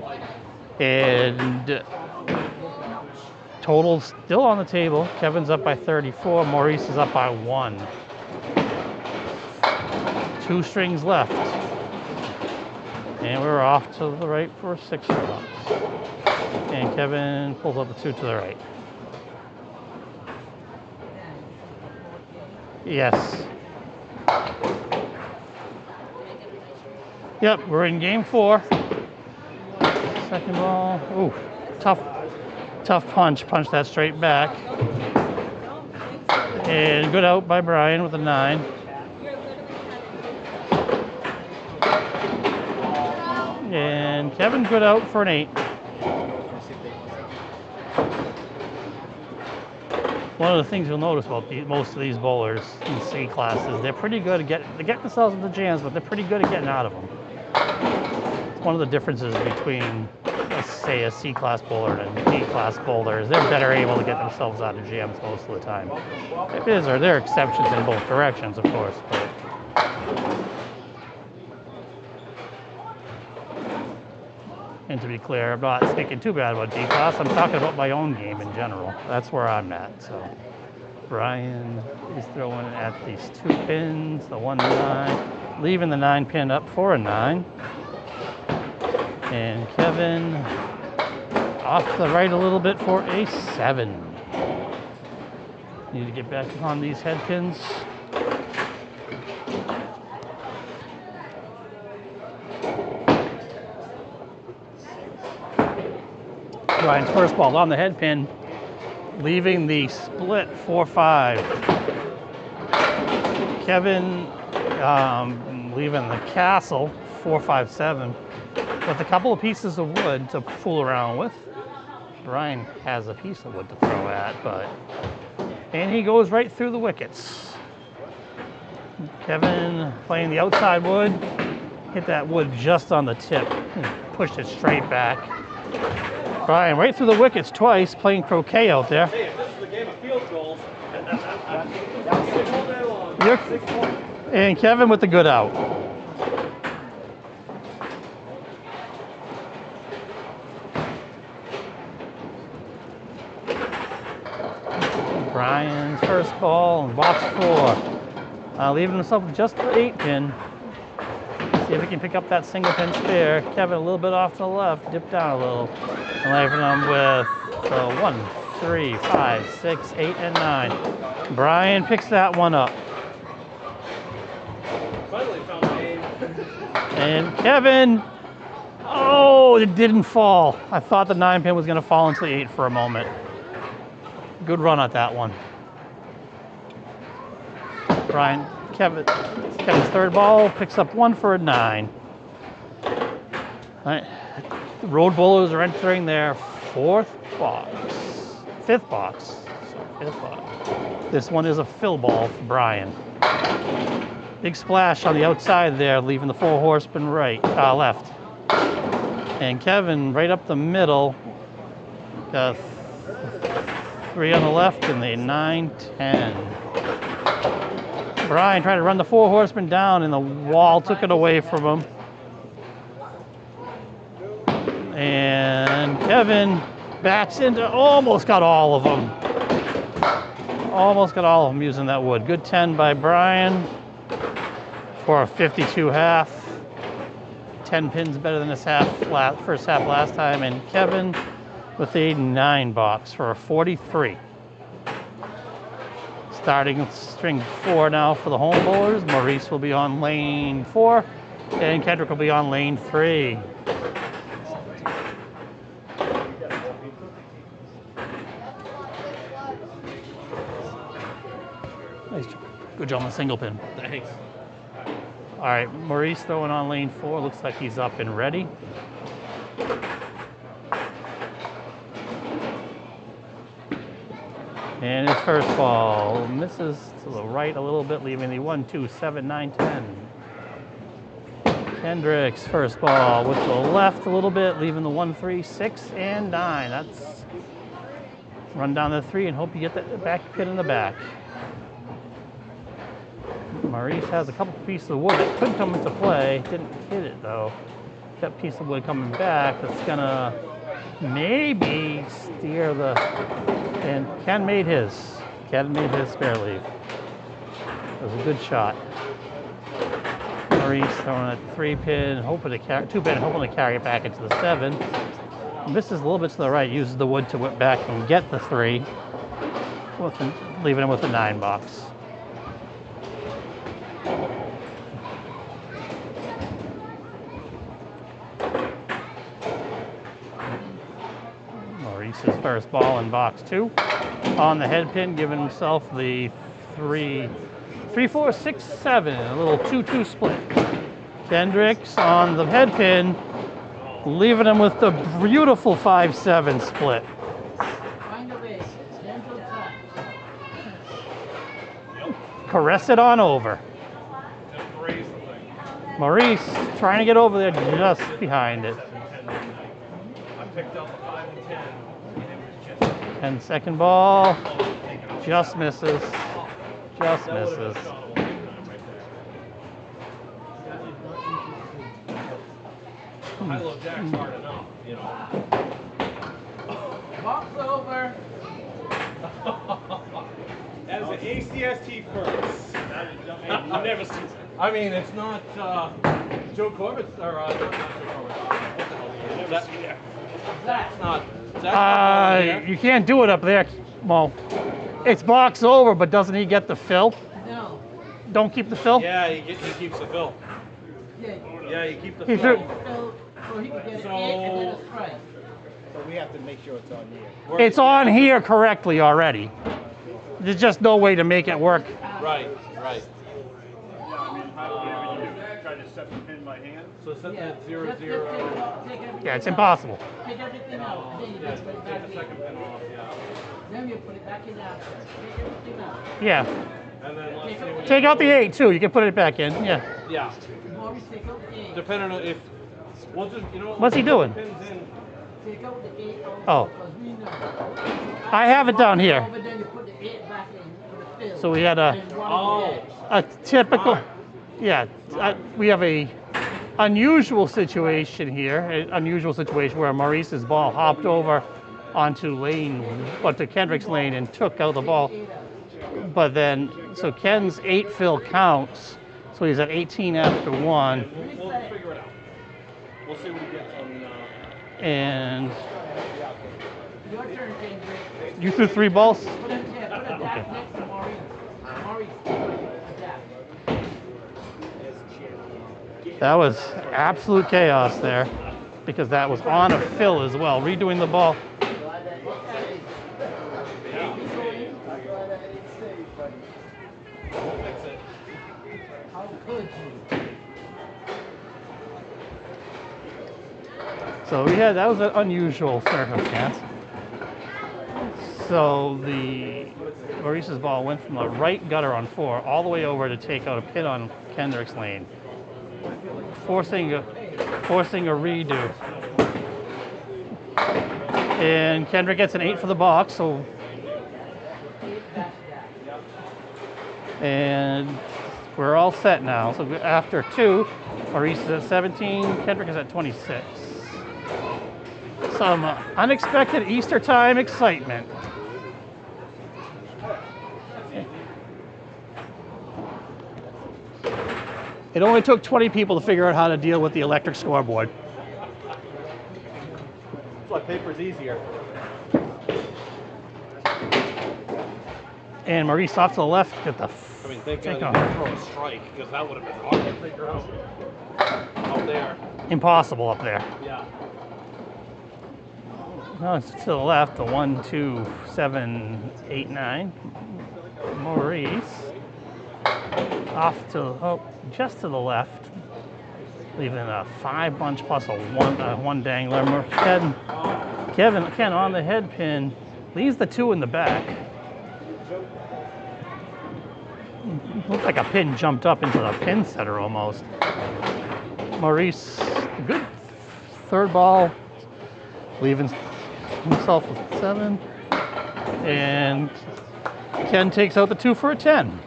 And total still on the table. Kevin's up by 34. Maurice is up by 1. 2 strings left. And we're off to the right for 6 bucks. And Kevin pulls up the 2 to the right. Yes. Yep, we're in game 4. Second ball. Ooh, tough punch. Punch that straight back. And good out by Brian with a 9. And Kevin good out for an 8. One of the things you'll notice about most of these bowlers in C classes, they're pretty good at getting themselves into jams, but they're pretty good at getting out of them. It's one of the differences between, let's say, a C class bowler and a D class bowler is they're better able to get themselves out of jams most of the time. There are exceptions in both directions, of course, but and to be clear, I'm not speaking too bad about D class. I'm talking about my own game in general. That's where I'm at. So Brian is throwing at these 2 pins, the 1-9, leaving the 9 pin up for a 9. And Kevin off to the right a little bit for a 7. Need to get back on these head pins. Brian's first ball on the head pin, leaving the split 4-5. Kevin leaving the castle 4-5-7 with a couple of pieces of wood to fool around with. Brian has a piece of wood to throw at, and he goes right through the wickets. Kevin playing the outside wood, hit that wood just on the tip and pushed it straight back. Brian right through the wickets twice, playing croquet out there. Hey, if this is a game of field goals, all day long. 6 points. And Kevin with the good out. Brian's first ball in box 4. Leaving himself with just the 8 pin. See if he can pick up that single pin spare. Kevin a little bit off to the left, dip down a little. And leaving him with 1, 3, 5, 6, 8, and 9. Brian picks that one up. Finally found Payne. And Kevin, oh, it didn't fall. I thought the 9 pin was going to fall into the 8 for a moment. Good run at that one. Kevin's third ball picks up 1 for a 9. All right. The road bowlers are entering their 5th box. This one is a fill ball for Brian. Big splash on the outside there, leaving the 4 horsemen left. And Kevin right up the middle. Got 3 on the left and the 9, 10. Brian tried to run the 4 horsemen down and the wall took it away from him. And Kevin backs into, almost got all of them. Almost got all of them using that wood. Good 10 by Brian for a 52 half. 10 pins better than his first half last time. And Kevin with a 9 box for a 43. Starting string 4 now for the home bowlers. Maurice will be on lane 4, and Kendric will be on lane 3. Nice job. Good job on the single pin. Thanks. All right, Maurice throwing on lane 4. Looks like he's up and ready. And his first ball misses to the right a little bit, leaving the 1, 2, 7, 9, 10. Kendric's first ball with the left a little bit, leaving the 1, 3, 6, and 9. That's run down the 3 and hope you get that back pin in the back. Maurice has a couple pieces of wood that could come into play. Didn't hit it though. That piece of wood coming back that's gonna maybe steer the. And Ken made his. Ken made his spare leave. It was a good shot. Maurice throwing a 3-pin, hoping to carry 2-pin, hoping to carry it back into the 7. Misses a little bit to the right, uses the wood to whip back and get the 3, leaving him with the 9 box. Maurice's first ball in box 2. On the head pin, giving himself the 3, 4, 6, 7, a little 2-2 split. Kendric's on the head pin, leaving him with the beautiful 5-7 split. Caress it on over. Maurice trying to get over there just behind it. I picked up a 5 and 10. And second ball just misses. Just misses. High-low jack's hard enough, you know. Box over. That is an ACST first. I've never seen. I mean, it's not Joe Corbett's or not Joe Corbett. What the hell is that? That's not. You can't do it up there. Well, it's box over, but doesn't he get the fill? No. Don't keep the fill? Yeah, he keeps the fill. Yeah. Yeah, you keep the He fill. So he could get So- an 8 and then a strike. So we have to make sure it's on here. It's on here correctly already. There's just no way to make it work. Right, right. Try to set the pin by hand. So set Yeah. that 0, Just 0. take everything Yeah, it's out. impossible. Take everything out, and then you Yeah, just put it back take the in. second pin off, yeah. Then you put it back in after. Take everything out. Yeah. And then let's see what Take out the 8 too. You can put it back in. Yeah. Yeah. Maurice, take out the 8. Depending on if we'll just you know what, What's he we'll put doing? the pins in. Take out the 8 Oh. also, because we know. I have it down here. But then you put the 8 back in for the fill. So we had a- And one on the edge. A typical. Yeah. We have a unusual situation here. An unusual situation where Maurice's ball hopped over onto to Kendric's lane and took out the ball. But then, so Ken's 8 fill counts. So he's at 18 after 1. We'll figure it out. We'll see what he gets on. And Your turn, Kendric. you threw 3 balls? Put a dap next to Maurice. Maurice, adapt. That was absolute chaos there because that was on a fill as well. Redoing the ball. How could you? So that was an unusual circumstance. So Maurice's ball went from the right gutter on 4 all the way over to take out a pin on Kendrick's lane, forcing a redo. And Kendrick gets an 8 for the box, and we're all set now. So after 2, Maurice is at 17, Kendrick is at 26. Some unexpected Easter time excitement. It only took 20 people to figure out how to deal with the electric scoreboard. That's why paper's easier. And Maurice off to the left at the I mean, thank God he takeoff. didn't throw a strike because that would have been hard to figure out. Out there. Impossible up there. Yeah. No, it's to the left, the 1, 2, 7, 8, 9. Maurice off to just to the left, leaving a 5 bunch plus a 1 dangler. Ken on the head pin leaves the 2 in the back. Looks like a pin jumped up into the pin setter almost. Maurice, good third ball, leaving himself with 7. And Ken takes out the 2 for a 10.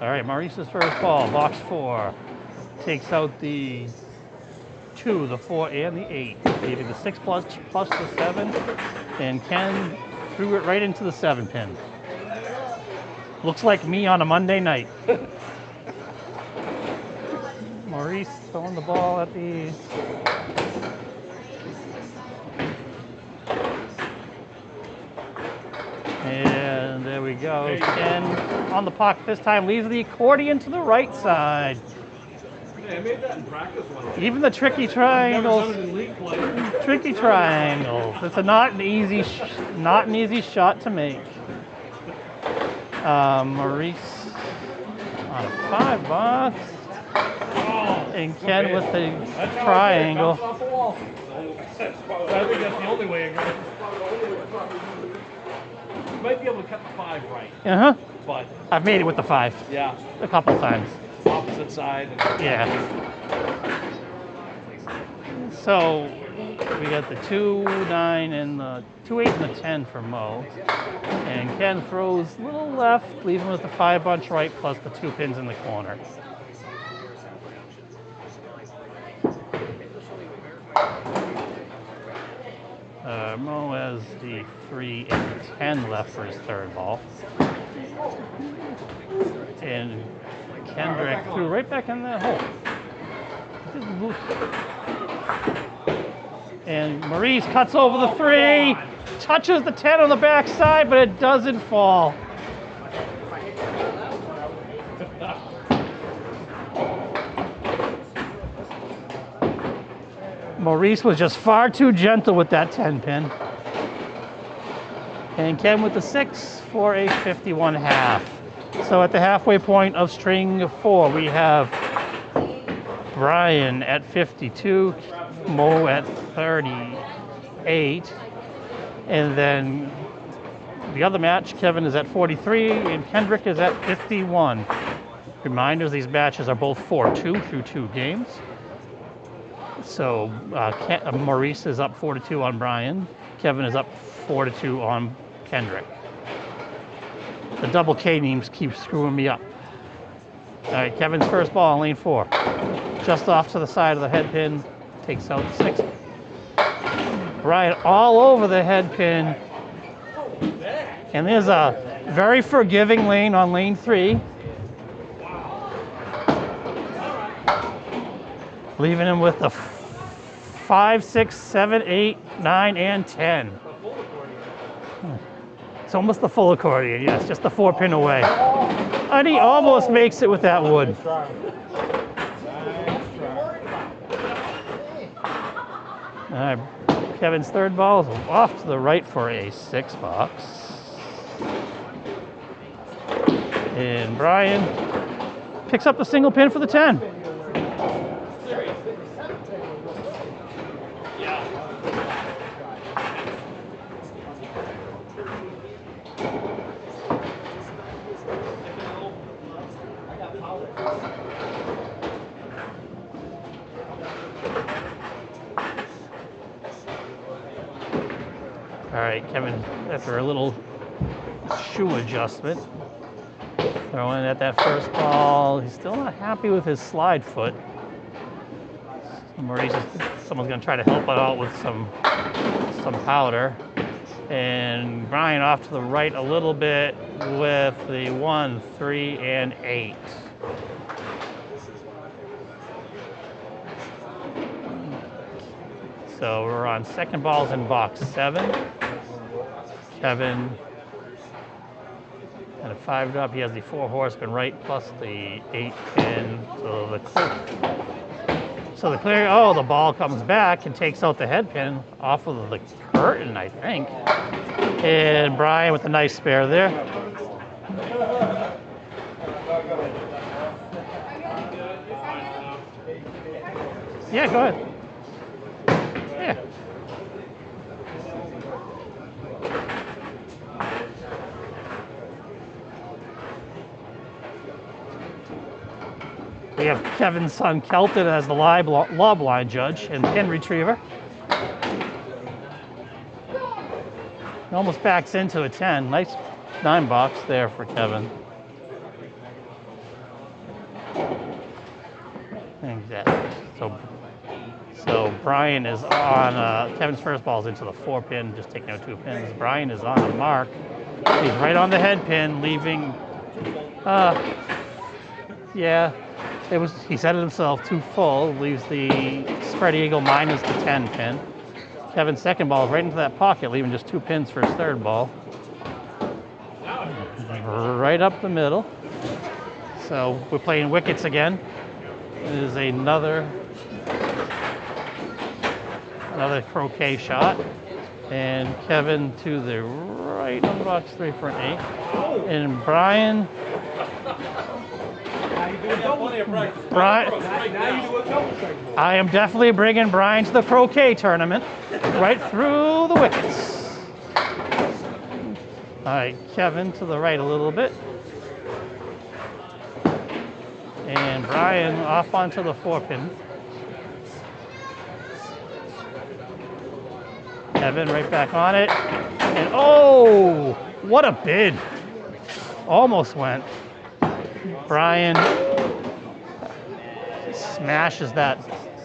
All right, Maurice's first ball, box 4. Takes out the 2, the 4, and the 8, leaving the 6 plus the 7, and Ken threw it right into the 7 pin. Looks like me on a Monday night. Maurice throwing the ball at the... And there we go. Ken on the puck this time, leaves the accordion to the right side. Hey, I made that in practice one day. Even the tricky Never triangles. done it in league play. Tricky triangles. It's not an easy shot to make. Maurice on a 5 box, and Ken with the triangle. Off the wall. I think that's the only way it goes. You might be able to cut the 5 right, but I've made it with the 5 yeah, a couple times. opposite side. Yeah. So we got the 2, 9, and the 2, 8, and the 10 for Mo. And Ken throws a little left, leaving with the 5 bunch right, plus the 2 pins in the corner. Mo has the 3 and the 10 left for his third ball. And Kendric threw right back in that hole. And Maurice cuts over the 3, touches the 10 on the backside, but it doesn't fall. Maurice was just far too gentle with that 10 pin. And Ken with the 6 for a 51 half. So at the halfway point of string 4, we have Brian at 52, Mo at 38, and then the other match, Kevin is at 43, and Kendric is at 51. Reminders, these matches are both 4-2 through 2 games. So Maurice is up 4-2 on Brian. Kevin is up 4-2 on Kendric. The double K names keep screwing me up. All right, Kevin's first ball on lane 4. Just off to the side of the head pin, takes out 6. Brian all over the head pin. And there's a very forgiving lane on lane 3. Leaving him with the 5, 6, 7, 8, 9, and 10. It's almost the full accordion, yes, just the 4 pin away. And he almost makes it with that wood. All right, Kevin's third ball is off to the right for a 6 box. And Brian picks up the single pin for the 10. All right, Kevin, after a little shoe adjustment, throwing at that first ball. He's still not happy with his slide foot. Maurice, someone's going to try to help it out with some powder. And Brian off to the right a little bit with the 1, 3, and 8. So we're on second balls in box 7. Kevin and a 5 up. He has the 4 horseman right plus the 8 pin. So the clear. Oh, the ball comes back and takes out the head pin off of the curtain, I think. And Brian with a nice spare there. Yeah, go ahead. Yeah. We have Kevin's son Kelton as the lob line judge and pin retriever. He almost backs into a 10. Nice 9 box there for Kevin. So Brian is on, Kevin's first ball is into the 4 pin, just taking out 2 pins. Brian is on a mark. He's right on the head pin, leaving, yeah, he said it himself, too full, leaves the spread eagle minus the 10 pin. Kevin's second ball is right into that pocket, leaving just 2 pins for his third ball. Right up the middle. So we're playing wickets again. It is another croquet shot. And Kevin to the right on box 3 for an 8. And Brian. I am definitely bringing Brian to the croquet tournament. Right through the wickets. All right, Kevin to the right a little bit. And Brian off onto the 4 pin. Kevin right back on it. And oh, what a bid. Almost went. Brian smashes that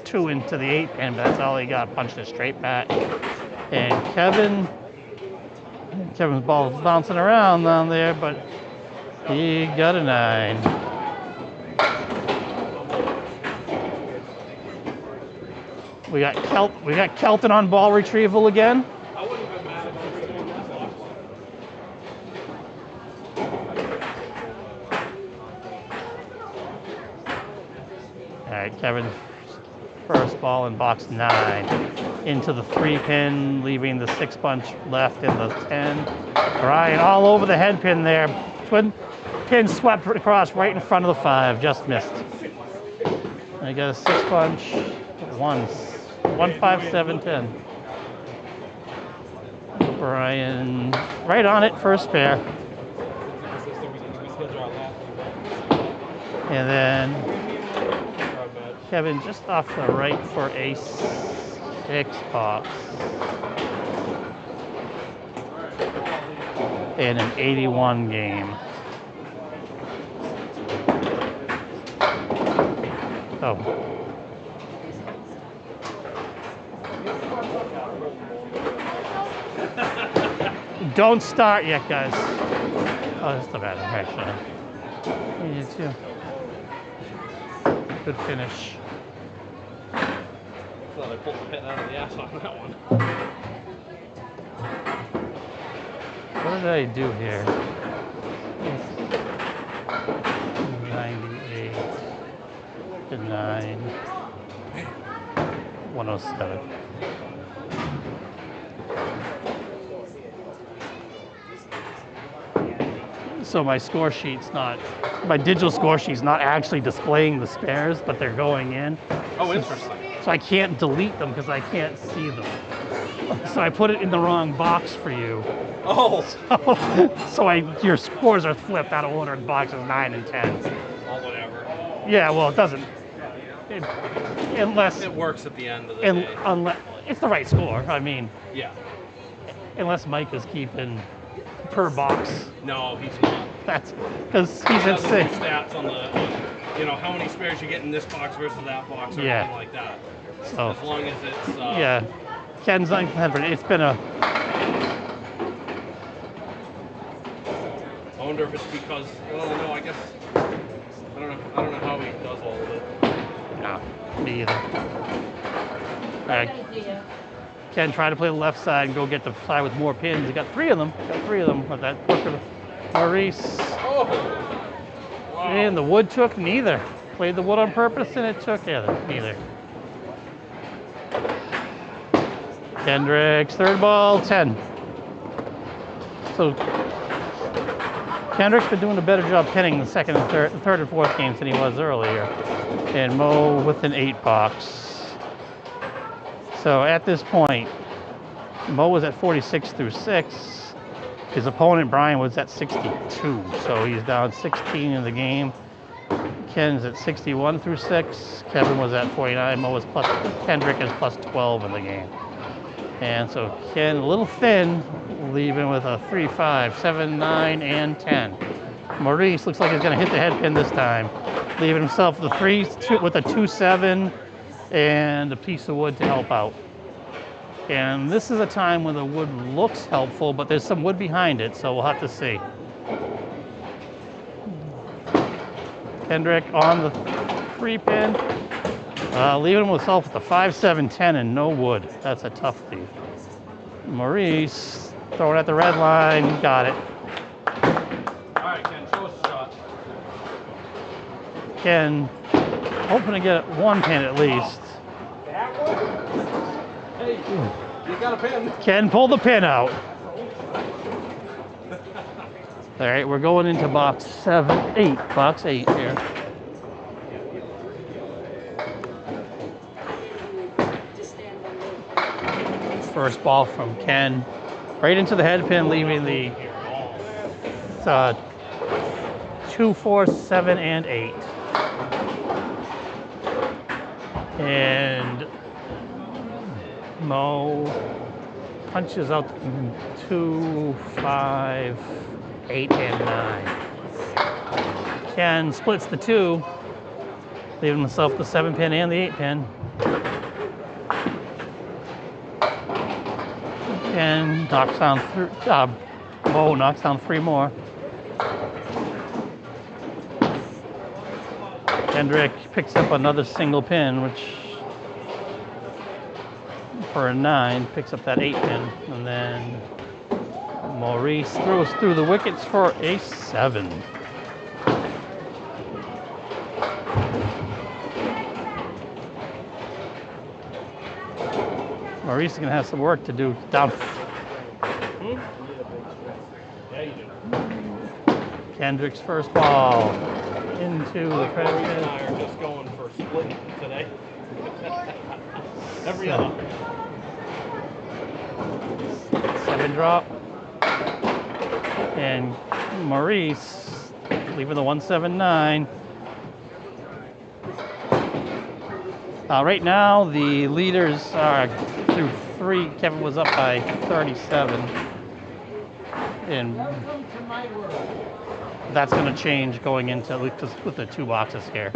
2 into the 8 pin, but that's all he got. Punched it straight back. And Kevin's ball is bouncing around down there, but he got a 9. We got Kelton on ball retrieval again. All right, Kevin's first ball in box 9 into the 3 pin, leaving the 6 bunch left in the 10. Brian all over the head pin there. Twin pin swept across right in front of the 5, just missed. And I got a 6 bunch, 1, 5, 7, 10. Brian right on it, first pair. And then Kevin just off the right for a 6 box. In an 81 game. Oh. Don't start yet, guys. Oh, that's the bad actually. You too. Good finish. So they pulled the pin out of the ass on that one. What did I do here? 98 to 9. 107. So my score sheet's not, my digital score sheet's not actually displaying the spares, but they're going in. Oh, interesting. So I can't delete them because I can't see them. So I put it in the wrong box for you. Oh. So your scores are flipped out of order in boxes 9 and 10. Well, whatever. Yeah, well, it doesn't. Unless it works at the end of the day. Unless it's the right score. I mean, yeah. Unless Mike is keeping per box. No, he's not. That's because he's at 6. Stats on the, how many spares you get in this box versus that box or anything like that. So as long as it's yeah, Ken's on Kendric. It's been a. I wonder if it's because, well, no, I guess I don't know how he does all of it. No, me either. Ken tried to play the left side and go get the side with more pins. He got 3 of them. But that worked for Maurice. Oh. Wow. And the wood took neither. Played the wood on purpose and it took neither. Kendric's third ball, 10. So Kendric's been doing a better job pinning the third and fourth games than he was earlier. And Mo with an 8 box. So at this point, Mo was at 46 through 6. His opponent, Brian, was at 62. So he's down 16 in the game. Ken's at 61 through 6. Kevin was at 49. Kendric is plus 12 in the game. And so Ken, a little thin, leaving with a 3, 5, 7, 9, and 10. Maurice looks like he's going to hit the head pin this time, leaving himself the 3 with a 2, 7, and a piece of wood to help out. And this is a time when the wood looks helpful, but there's some wood behind it, so we'll have to see. Kendric on the 3-pin, leaving himself with the 5, 7, 10 and no wood. That's a tough lead. Maurice throwing at the red line, got it. All right, Ken, show us a shot. Ken hoping to get 1 pin at least. Hey, you got a pin. Ken pull the pin out. All right, we're going into box 8 here. First ball from Ken, right into the head pin, leaving the 2, 4, 7, and 8. And Mo punches out 2, 5, 8, and 9. Ken splits the 2, leaving himself the 7-pin and the 8-pin. And knocks down Mo knocks down 3 more. Kendric picks up another single pin, which for a 9 picks up that 8-pin, and then Maurice throws through the wickets for a 7. Maurice is going to have some work to do down. Yeah, you do. Kendrick's first ball into the Maurice and pin. I are just going for splitting today. Every other. 7 drop. And Maurice leaving the 179. Right now, the leaders are through 3. Kevin was up by 37. And Welcome to my world. that's going to change going into with the 2 boxes here.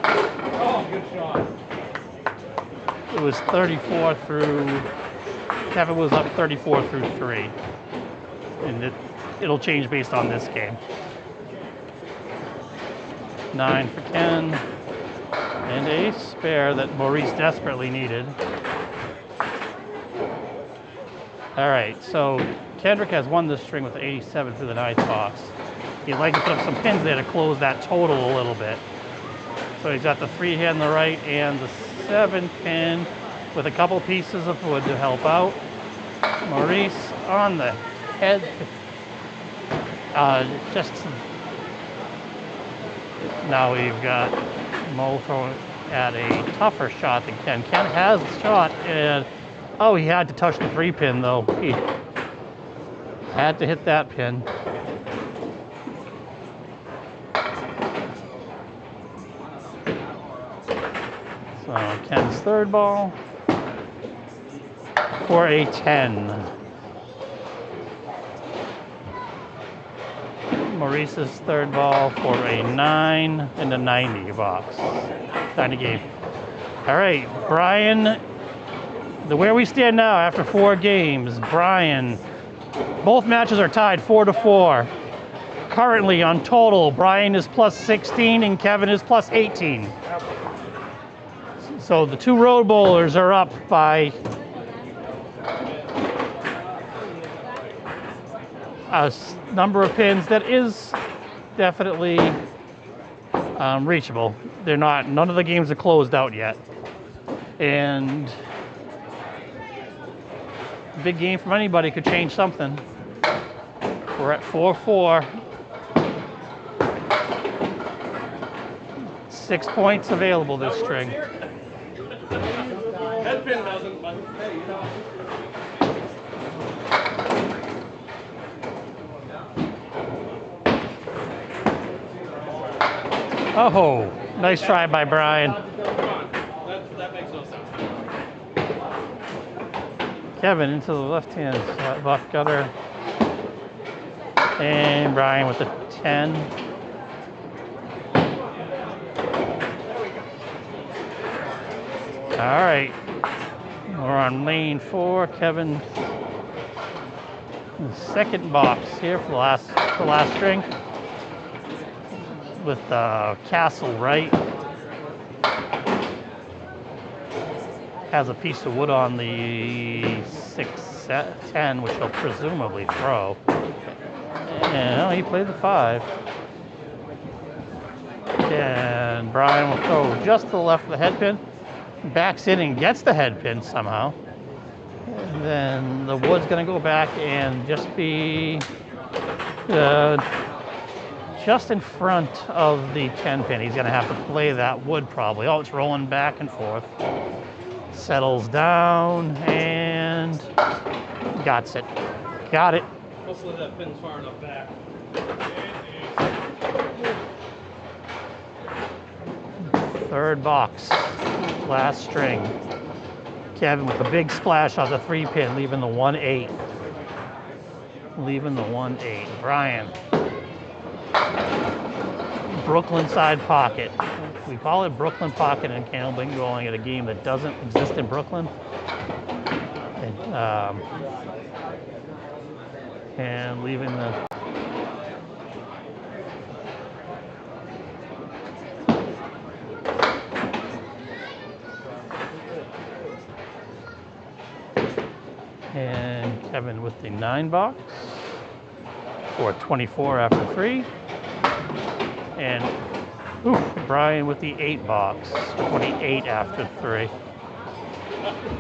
Oh, good shot. It was 34 through. Kevin was up 34 through 3. And it'll change based on this game. 9 for Ken. And a spare that Maurice desperately needed. All right, so Kendric has won this string with the 87 through the 9th box. He'd like to put up some pins there to close that total a little bit. So he's got the 3 here on the right and the 7 pin with a couple pieces of wood to help out. Maurice on the head. Now we've got Mo throwing at a tougher shot than Ken. Ken has the shot, and he had to touch the 3-pin though. He had to hit that pin. So Ken's third ball for a 10. Maurice's third ball for a 9 and a 90 box. 90 game. All right, Brian, where we stand now after 4 games, Brian, both matches are tied 4-4. Currently on total, Brian is plus 16 and Kevin is plus 18. So the 2 road bowlers are up by a number of pins that is definitely reachable. None of the games are closed out yet. And big game from anybody could change something. We're at 4-4. 6 points available this string. Head pin doesn't, but hey, you know. Oh, nice try by Brian. Come on. That makes no sense. Kevin into the left-hand left gutter. And Brian with the 10. All right, we're on lane 4. Kevin, the second box here for the last string with Castle right. Has a piece of wood on the 6-10, which he'll presumably throw. And he played the 5. And Brian will throw just to the left of the head pin. Backs in and gets the head pin somehow. And then the wood's going to go back and just be just in front of the 10 pin. He's going to have to play that wood probably. Oh, it's rolling back and forth. Settles down and got it. Got it. Hopefully that pin's far enough back. Third box, last string. Kevin with a big splash off the 3 pin, leaving the 1-8. Leaving the 1-8. Brian. Brooklyn side pocket. We call it Brooklyn pocket in Candle Bingoing at a game that doesn't exist in Brooklyn. And leaving the and Kevin with the 9 box for 24 after 3. And Brian with the 8 box, 28 after 3.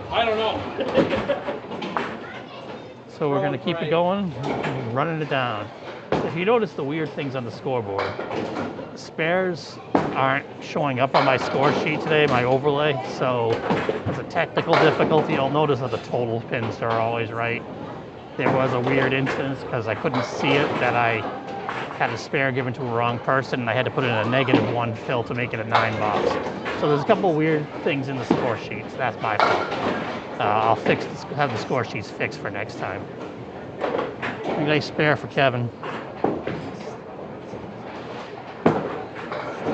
I don't know. So we're going to keep it going, running it down. If you notice the weird things on the scoreboard, spares aren't showing up on my score sheet today, my overlay. So as a technical difficulty, you'll notice that the total pins are always right. There was a weird instance because I couldn't see it that I had a spare given to a wrong person, and I had to put in a -1 fill to make it a 9 box. So there's a couple weird things in the score sheets. That's my fault. I'll have the score sheets fixed for next time. A nice spare for Kevin.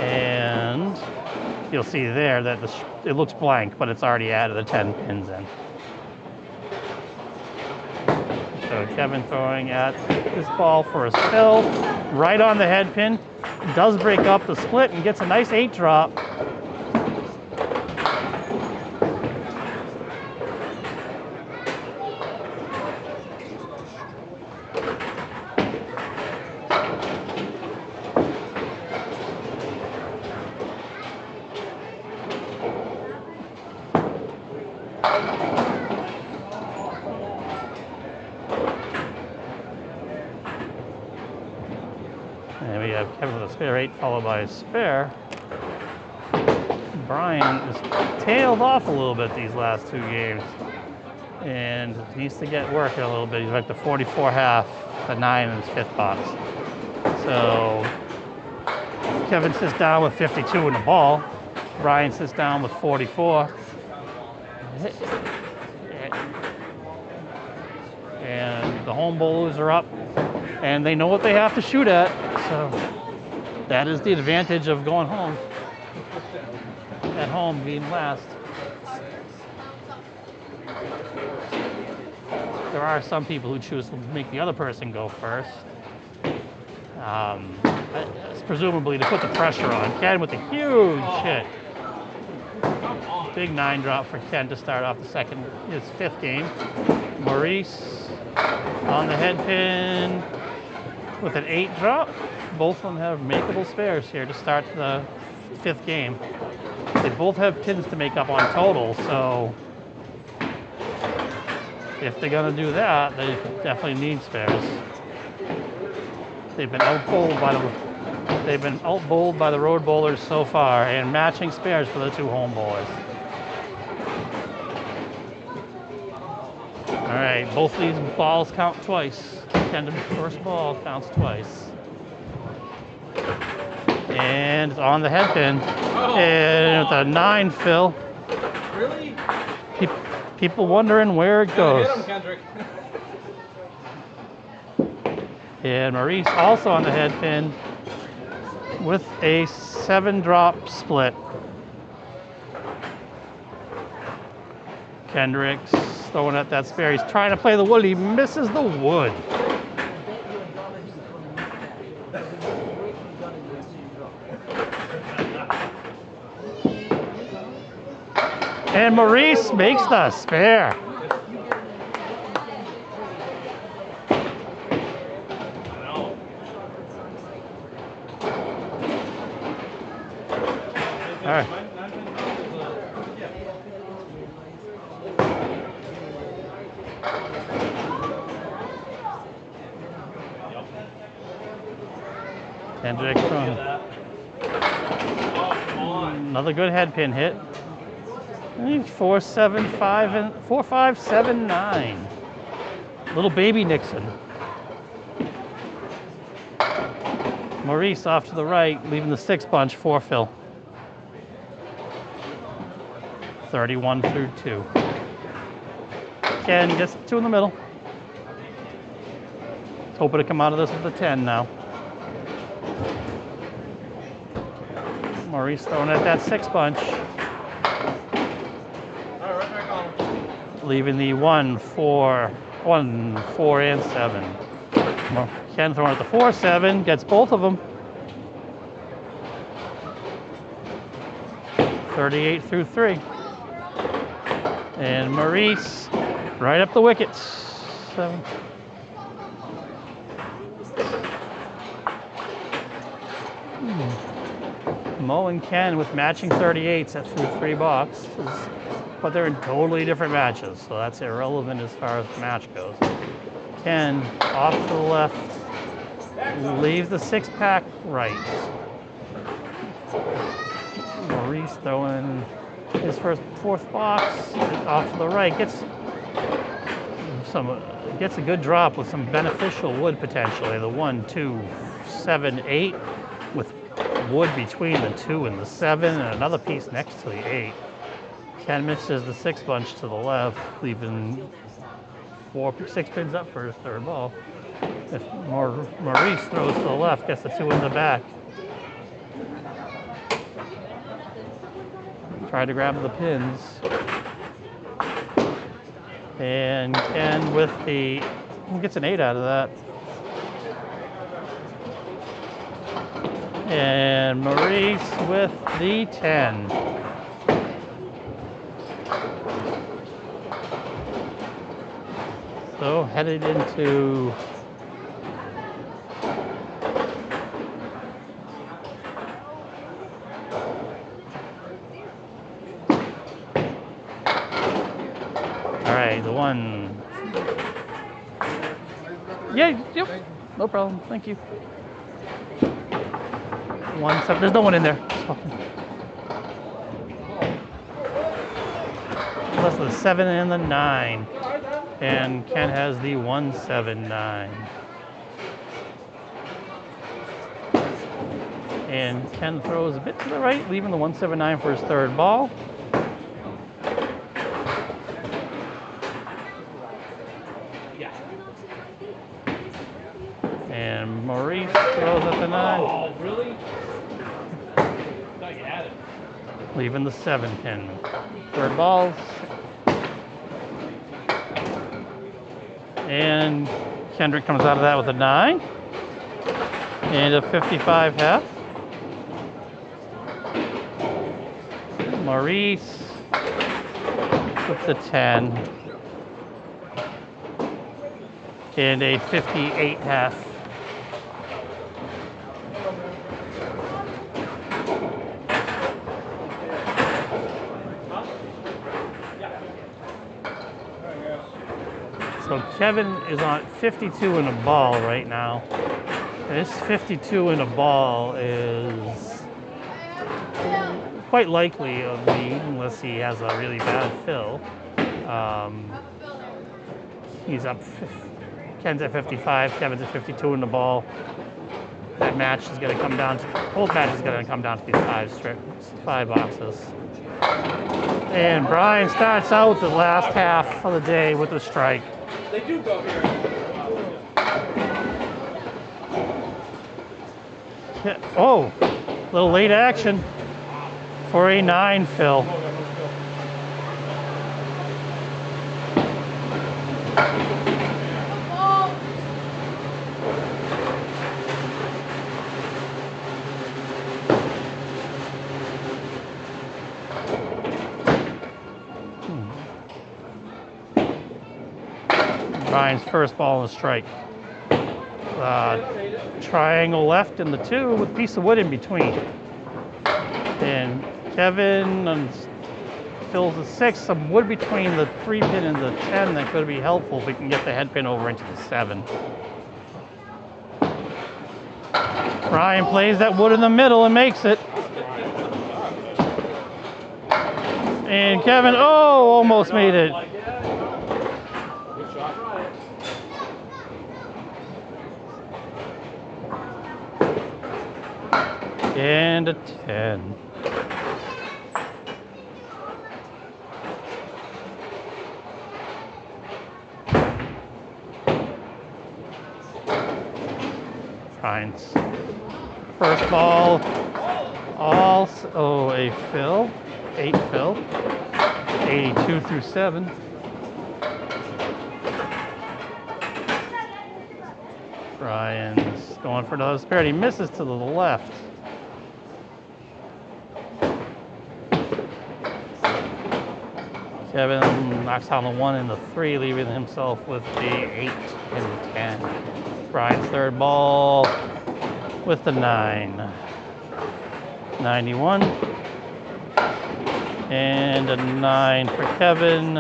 And you'll see there that it looks blank, but it's already added the 10 pins in. So Kevin throwing at this ball for his fill, right on the head pin. Does break up the split and gets a nice 8 drop. And we have Kevin with a spare 8 followed by a spare. Brian is tailed off a little bit these last 2 games and needs to get working a little bit. He's like the 44 half, the 9 in his 5th box. So Kevin sits down with 52 in the ball. Brian sits down with 44. And the home bowlers are up and they know what they have to shoot at. So that is the advantage of going home. At home being last. There are some people who choose to make the other person go first. Presumably to put the pressure on. Ken with a huge hit. Big 9 drop for Ken to start off his 5th game. Maurice on the head pin with an 8 drop. Both of them have makeable spares here to start the 5th game. They both have pins to make up on total, so if they're gonna do that, they definitely need spares. They've been outbowled by the road bowlers so far, and matching spares for the 2 home bowlers. All right, both these balls count twice. Kendrick's first ball counts twice. And it's on the head pin. And with a 9 fill. Really? People wondering where it goes. Hit him, Kendric. And Maurice also on the head pin with a 7 drop split. Kendrick's throwing at that spare. He's trying to play the wood. He misses the wood. And Maurice makes the spare. All right. Kendric from another good head pin hit. I think 4.75 and 4.579. Little baby Nixon. Maurice off to the right, leaving the 6 bunch, 4 fill. 31 through 2. Ken gets 2 in the middle. Hoping to come out of this with a 10 now. Maurice throwing at that 6 bunch. Leaving the 1, 4, and 7. Ken throwing at the 4, 7, gets both of them. 38 through 3. And Maurice right up the wickets. 7. Mo and Ken with matching 38s at through 3 boxes, but they're in totally different matches, so that's irrelevant as far as the match goes. Ken off to the left, leaves the 6-pack right. Maurice throwing his first 4th box off to the right, gets a good drop with some beneficial wood potentially. The 1, 2, 7, 8 with wood between the 2 and the 7, and another piece next to the 8. Ken misses the 6 bunch to the left, leaving 6 pins up for his 3rd ball. If Maurice throws to the left, gets the 2 in the back. Try to grab the pins. And Ken with the, gets an 8 out of that. And Maurice with the 10. So headed into all right, the 1. Yeah, yep, no problem. Thank you. 1, 7. There's no one in there. Plus the 7 and the 9. And Ken has the 179. And Ken throws a bit to the right, leaving the 179 for his 3rd ball. And Maurice throws at the 9. Oh, really? Thought you had it. Leaving the 7 pin. 3rd balls. And Kendric comes out of that with a 9. And a 55 half. Maurice with the 10. And a 58 half. So Kevin is on 52 in a ball right now. This 52 in a ball is quite likely of me, unless he has a really bad fill. He's up. Ken's at 55. Kevin's at 52 in the ball. That match is going to come down to. Both matches is going to come down to these 5 boxes. And Brian starts out the last half of the day with a strike. They do go here. Oh, little late action for a 9 fill. Brian's first ball and a strike. Triangle left in the 2 with a piece of wood in between. And Kevin fills the 6, some wood between the 3 pin and the 10 that could be helpful if we can get the head pin over into the 7. Brian plays that wood in the middle and makes it. And Kevin, almost made it. Good shot. And a 10. Brian's first ball, a fill, 8 fill, 82 through 7. Brian's going for another spare. He misses to the left. Kevin knocks down the 1 and the 3, leaving himself with the 8 and 10. Brian's third ball with the 9. 91. And a 9 for Kevin.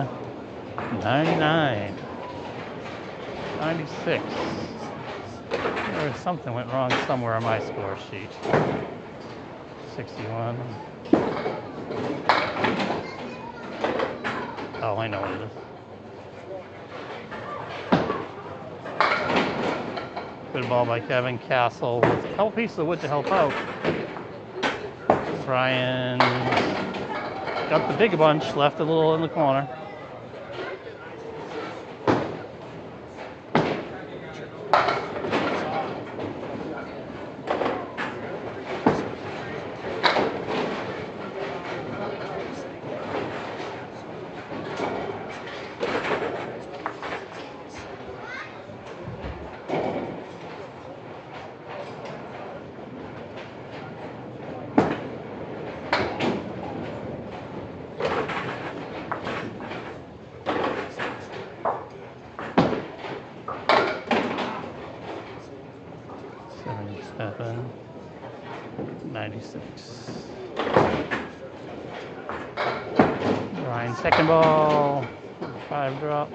99. 96. Something went wrong somewhere on my score sheet. 61. Oh, I know what it is. Good ball by Kevin. Castle with a couple pieces of wood to help out. Brian got the big bunch, left a little in the corner. Brian's second ball, 5 drop.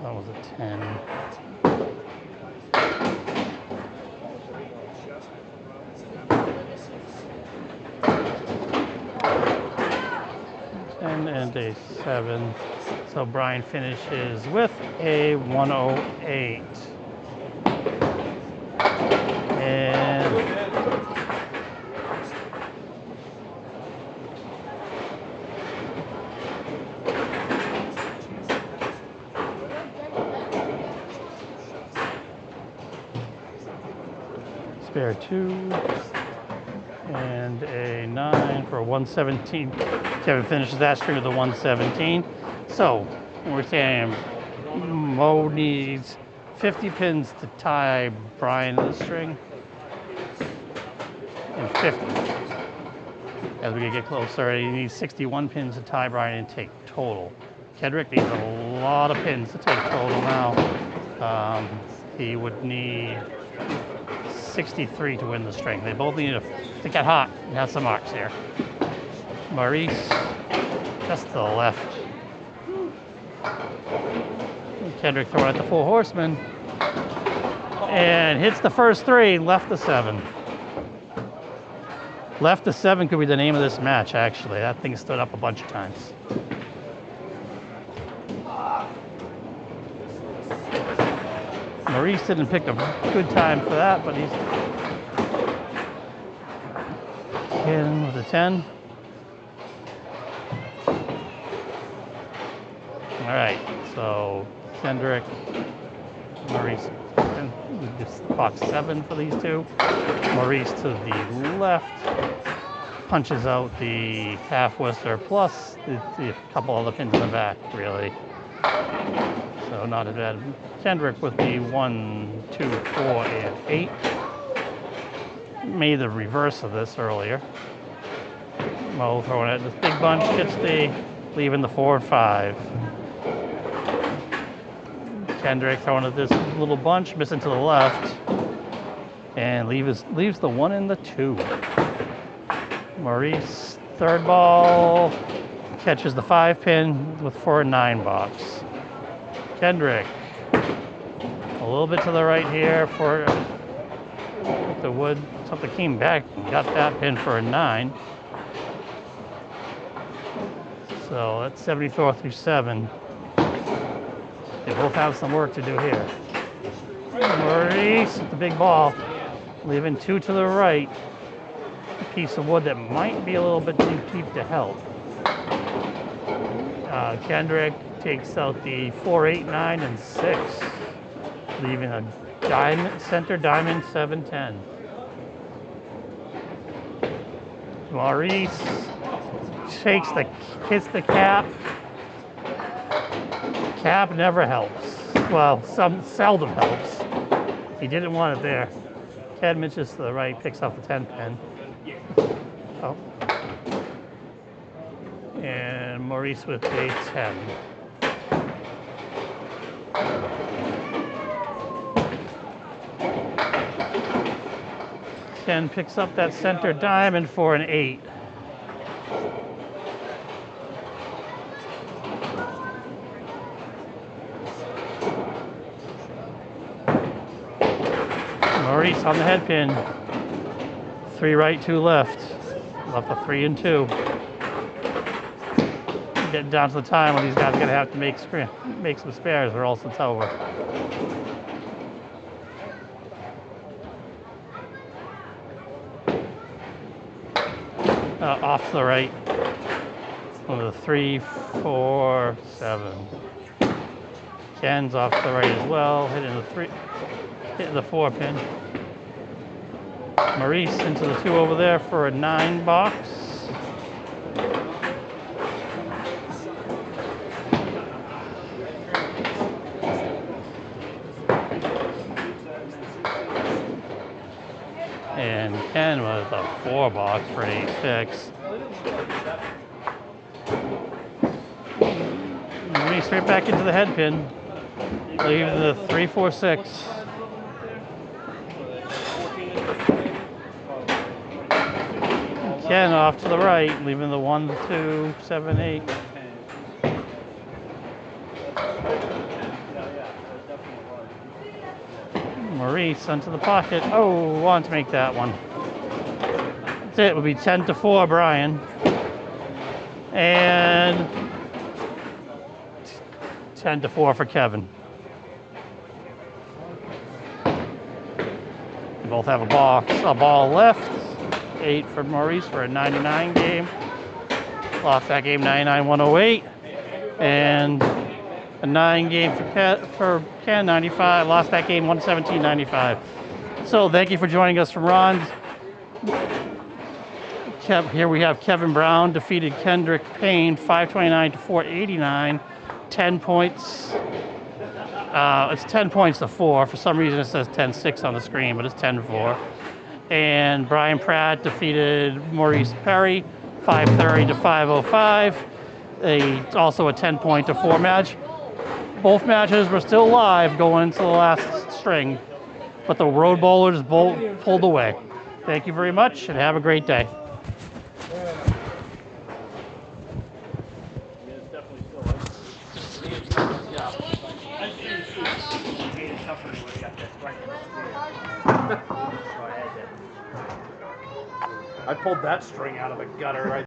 That was a 10. And a 7. So Brian finishes with a 108. And spare 2 and a 9 for a 117. Kevin finishes that string with a 117. So we're saying Mo needs 50 pins to tie Brian to the string, and 50 as we get closer. He needs 61 pins to tie Brian and take total. Kendric needs a lot of pins to take total now. He would need 63 to win the string. They both need to get hot and have some marks here. Maurice, just to the left. Kendric throwing at the 4 horsemen. And hits the first 3, left the 7. Left the 7 could be the name of this match, actually. That thing stood up a bunch of times. Maurice didn't pick a good time for that, but he's in with a 10. All right, so Kendric, Maurice, and this box 7 for these two. Maurice to the left, punches out the half Worcester plus the couple other pins in the back, really. So not as bad. Kendric with the 1, 2, 4, and 8. Made the reverse of this earlier. Mo throwing it. This big bunch gets the leaving the 4 and 5. Kendric throwing at this little bunch, missing to the left, and leaves the 1 and the 2. Maurice, third ball, catches the 5 pin with 4 and 9 box. Kendric, a little bit to the right here for the wood. Something came back and got that pin for a 9. So that's 74 through 7. They both have some work to do here. Maurice with the big ball, leaving 2 to the right. A piece of wood that might be a little bit too deep to help. Kendric takes out the 4, 8, 9, and 6, leaving a diamond, center diamond 7, 10. Maurice hits the cap. Cap never helps. Well, seldom helps. He didn't want it there. Ken Mitches to the right, picks up the 10 pin. Oh. And Maurice with a 10. Ken picks up that center diamond for an 8. Maurice on the head pin. 3 right, 2 left. Left a 3 and 2. Getting down to the time when these guys are going to have to make some spares or else it's over. Off to the right. One of the 3, 4, 7. Ken's off to the right as well, hitting the 4 pin. Maurice into the 2 over there for a 9 box. And Ken with a 4 box for an 8-6. Maurice straight back into the head pin, leaving the 3, 4, 6. Ken off to the right, leaving the 1, 2, 7, 8. Maurice into the pocket. Oh, wanted to make that one. That's it. It will be 10 to 4, Brian. And 10 to 4 for Kevin. They both have a ball left. 8 for Maurice for a 99 game. Lost that game 99-108. And a 9 game for Ken, 95. Lost that game 117-95. So thank you for joining us from Ron's. Here we have Kevin Brown defeated Kendric Payne 529 to 489. 10 points. It's 10 points to 4. For some reason it says 10-6 on the screen, but it's 10-4. And Brian Pratt defeated Maurice Perry 530 to 505. Also a 10-point to 4 match. Both matches were still live going into the last string, but the road bowlers pulled away. Thank you very much and have a great day. I pulled that string out of the gutter right